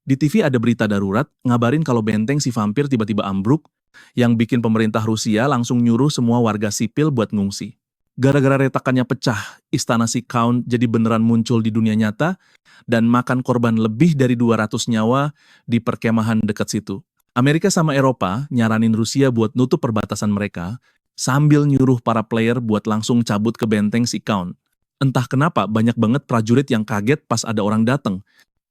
Di TV ada berita darurat, ngabarin kalau benteng si vampir tiba-tiba ambruk, yang bikin pemerintah Rusia langsung nyuruh semua warga sipil buat ngungsi. Gara-gara retakannya pecah, istana si Count jadi beneran muncul di dunia nyata, dan makan korban lebih dari 200 nyawa di perkemahan dekat situ. Amerika sama Eropa nyaranin Rusia buat nutup perbatasan mereka, sambil nyuruh para player buat langsung cabut ke benteng si Count. Entah kenapa banyak banget prajurit yang kaget pas ada orang datang.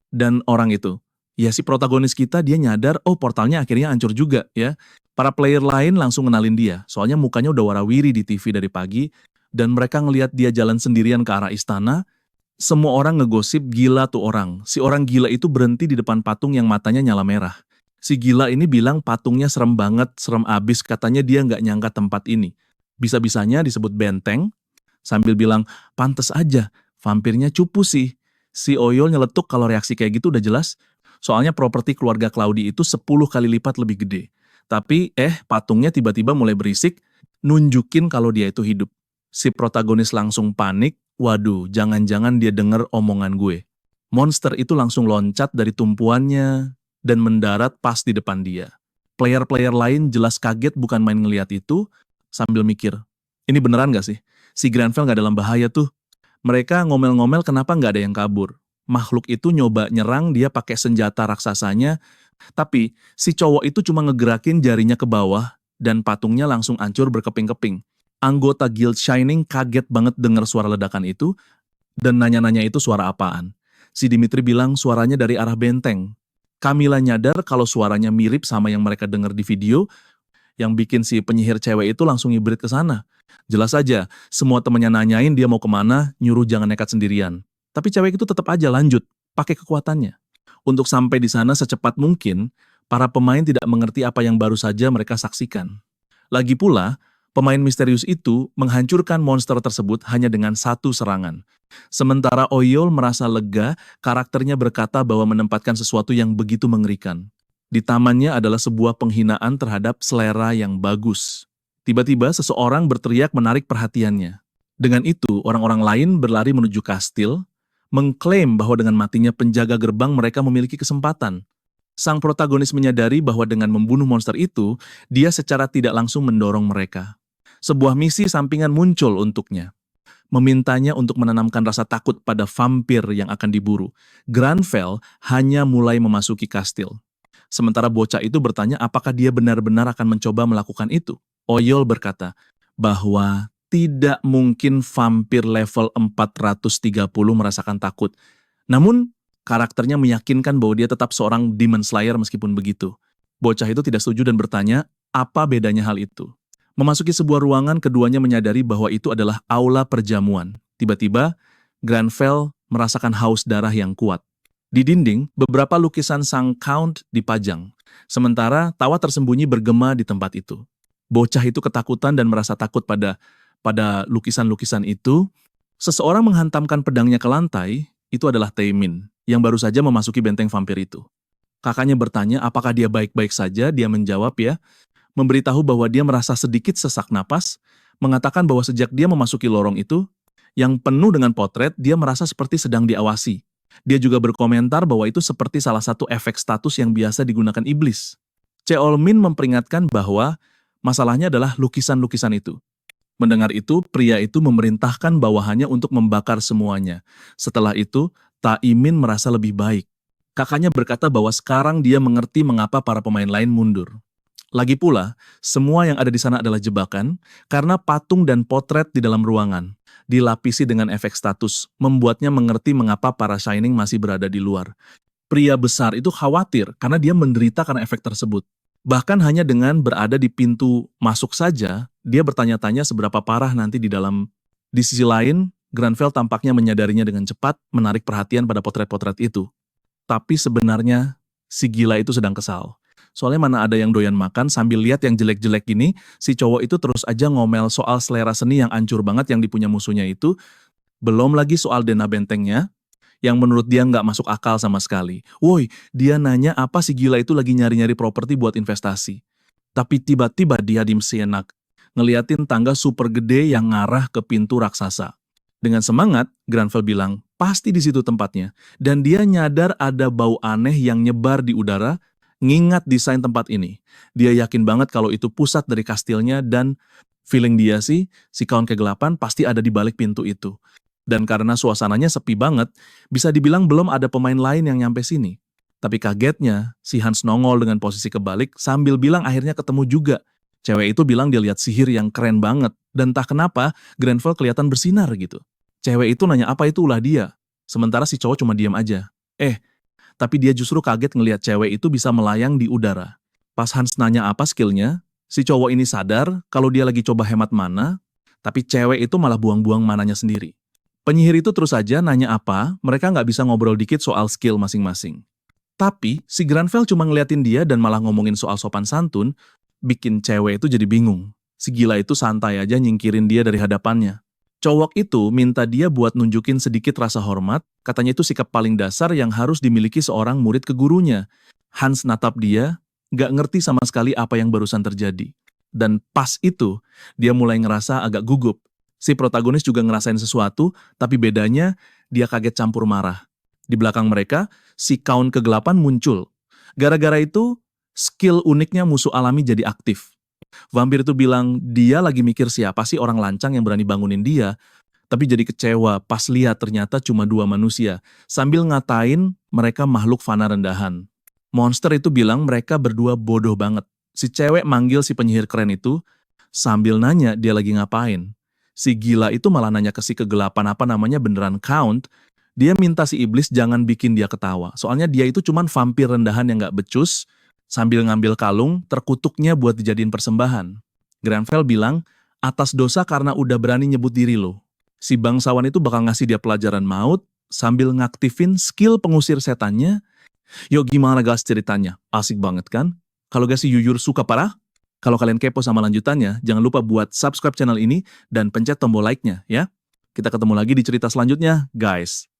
Dan orang itu, ya si protagonis kita dia nyadar, portalnya akhirnya hancur juga ya. Para player lain langsung kenalin dia, soalnya mukanya udah warawiri di TV dari pagi, dan mereka ngelihat dia jalan sendirian ke arah istana. Semua orang ngegosip gila tuh orang. Si orang gila itu berhenti di depan patung yang matanya nyala merah. Si gila ini bilang patungnya serem banget, serem abis, katanya dia nggak nyangka tempat ini. Bisa-bisanya disebut benteng, sambil bilang, pantes aja, vampirnya cupu sih. Si Oyol nyeletuk kalau reaksi kayak gitu udah jelas, soalnya properti keluarga Claudi itu 10 kali lipat lebih gede. Tapi patungnya tiba-tiba mulai berisik, nunjukin kalau dia itu hidup. Si protagonis langsung panik, waduh, jangan-jangan dia denger omongan gue. Monster itu langsung loncat dari tumpuannya dan mendarat pas di depan dia. Player-player lain jelas kaget bukan main ngeliat itu, sambil mikir, ini beneran gak sih? Si Granville gak dalam bahaya tuh. Mereka ngomel-ngomel kenapa gak ada yang kabur. Makhluk itu nyoba nyerang dia pakai senjata raksasanya, tapi si cowok itu cuma ngegerakin jarinya ke bawah dan patungnya langsung hancur berkeping-keping. Anggota Guild Shining kaget banget dengar suara ledakan itu dan nanya-nanya itu suara apaan. Si Dimitri bilang suaranya dari arah benteng. Camilla nyadar kalau suaranya mirip sama yang mereka dengar di video, yang bikin si penyihir cewek itu langsung hibrid ke sana. Jelas aja, semua temennya nanyain dia mau kemana, nyuruh jangan nekat sendirian. Tapi cewek itu tetap aja lanjut, pakai kekuatannya. Untuk sampai di sana secepat mungkin, para pemain tidak mengerti apa yang baru saja mereka saksikan. Lagi pula, pemain misterius itu menghancurkan monster tersebut hanya dengan satu serangan. Sementara Oyol merasa lega, karakternya berkata bahwa menempatkan sesuatu yang begitu mengerikan. Di tamannya adalah sebuah penghinaan terhadap selera yang bagus. Tiba-tiba seseorang berteriak menarik perhatiannya. Dengan itu, orang-orang lain berlari menuju kastil, mengklaim bahwa dengan matinya penjaga gerbang mereka memiliki kesempatan. Sang protagonis menyadari bahwa dengan membunuh monster itu, dia secara tidak langsung mendorong mereka. Sebuah misi sampingan muncul untuknya. Memintanya untuk menanamkan rasa takut pada vampir yang akan diburu. Granville hanya mulai memasuki kastil. Sementara bocah itu bertanya apakah dia benar-benar akan mencoba melakukan itu. Oyol berkata bahwa tidak mungkin vampir level 430 merasakan takut. Namun, karakternya meyakinkan bahwa dia tetap seorang Demon Slayer meskipun begitu. Bocah itu tidak setuju dan bertanya, apa bedanya hal itu? Memasuki sebuah ruangan, keduanya menyadari bahwa itu adalah aula perjamuan. Tiba-tiba, Granville merasakan haus darah yang kuat. Di dinding, beberapa lukisan sang Count dipajang. Sementara, tawa tersembunyi bergema di tempat itu. Bocah itu ketakutan dan merasa takut pada lukisan-lukisan itu. Seseorang menghantamkan pedangnya ke lantai, itu adalah Taemin, yang baru saja memasuki benteng vampir itu. Kakaknya bertanya apakah dia baik-baik saja, dia menjawab ya, memberitahu bahwa dia merasa sedikit sesak napas, mengatakan bahwa sejak dia memasuki lorong itu, yang penuh dengan potret, dia merasa seperti sedang diawasi. Dia juga berkomentar bahwa itu seperti salah satu efek status yang biasa digunakan iblis. Cheolmin memperingatkan bahwa masalahnya adalah lukisan-lukisan itu. Mendengar itu, pria itu memerintahkan bawahannya untuk membakar semuanya. Setelah itu, Taemin merasa lebih baik. Kakaknya berkata bahwa sekarang dia mengerti mengapa para pemain lain mundur. Lagi pula, semua yang ada di sana adalah jebakan karena patung dan potret di dalam ruangan dilapisi dengan efek status, membuatnya mengerti mengapa para Shining masih berada di luar. Pria besar itu khawatir karena dia menderita karena efek tersebut. Bahkan hanya dengan berada di pintu masuk saja, dia bertanya-tanya seberapa parah nanti di dalam. Di sisi lain, Granville tampaknya menyadarinya dengan cepat, menarik perhatian pada potret-potret itu. Tapi sebenarnya, si gila itu sedang kesal. Soalnya mana ada yang doyan makan sambil lihat yang jelek-jelek gini, si cowok itu terus aja ngomel soal selera seni yang ancur banget yang dipunya musuhnya itu, belum lagi soal dana bentengnya, yang menurut dia nggak masuk akal sama sekali. Woi, dia nanya apa si gila itu lagi nyari-nyari properti buat investasi. Tapi tiba-tiba dia diem seenak, ngeliatin tangga super gede yang ngarah ke pintu raksasa. Dengan semangat, Granville bilang, pasti di situ tempatnya. Dan dia nyadar ada bau aneh yang nyebar di udara, ngingat desain tempat ini. Dia yakin banget kalau itu pusat dari kastilnya dan feeling dia sih, si kawan kegelapan pasti ada di balik pintu itu. Dan karena suasananya sepi banget, bisa dibilang belum ada pemain lain yang nyampe sini. Tapi kagetnya, si Hans nongol dengan posisi kebalik sambil bilang akhirnya ketemu juga. Cewek itu bilang dia lihat sihir yang keren banget, dan entah kenapa Granville kelihatan bersinar gitu. Cewek itu nanya apa itu ulah dia, sementara si cowok cuma diam aja. Tapi dia justru kaget ngelihat cewek itu bisa melayang di udara. Pas Hans nanya apa skillnya, si cowok ini sadar kalau dia lagi coba hemat mana, tapi cewek itu malah buang-buang mananya sendiri. Penyihir itu terus aja nanya apa, mereka nggak bisa ngobrol dikit soal skill masing-masing. Tapi si Granville cuma ngeliatin dia dan malah ngomongin soal sopan santun, bikin cewek itu jadi bingung. Si gila itu santai aja nyingkirin dia dari hadapannya. Cowok itu minta dia buat nunjukin sedikit rasa hormat, katanya itu sikap paling dasar yang harus dimiliki seorang murid ke gurunya. Hans natap dia, nggak ngerti sama sekali apa yang barusan terjadi. Dan pas itu, dia mulai ngerasa agak gugup. Si protagonis juga ngerasain sesuatu, tapi bedanya dia kaget campur marah. Di belakang mereka, si kaun kegelapan muncul. Gara-gara itu, skill uniknya musuh alami jadi aktif. Vampir itu bilang dia lagi mikir siapa sih orang lancang yang berani bangunin dia, tapi jadi kecewa pas lihat ternyata cuma dua manusia, sambil ngatain mereka makhluk fana rendahan. Monster itu bilang mereka berdua bodoh banget. Si cewek manggil si penyihir keren itu, sambil nanya dia lagi ngapain. Si gila itu malah nanya ke si kegelapan apa namanya beneran Count, dia minta si iblis jangan bikin dia ketawa. Soalnya dia itu cuman vampir rendahan yang gak becus, sambil ngambil kalung, terkutuknya buat dijadiin persembahan. Granville bilang, atas dosa karena udah berani nyebut diri lo. Si bangsawan itu bakal ngasih dia pelajaran maut, sambil ngaktifin skill pengusir setannya. Yuk gimana guys ceritanya? Asik banget kan? Kalau guys si Yuyur suka parah? Kalau kalian kepo sama lanjutannya, jangan lupa buat subscribe channel ini dan pencet tombol like-nya ya. Kita ketemu lagi di cerita selanjutnya, guys.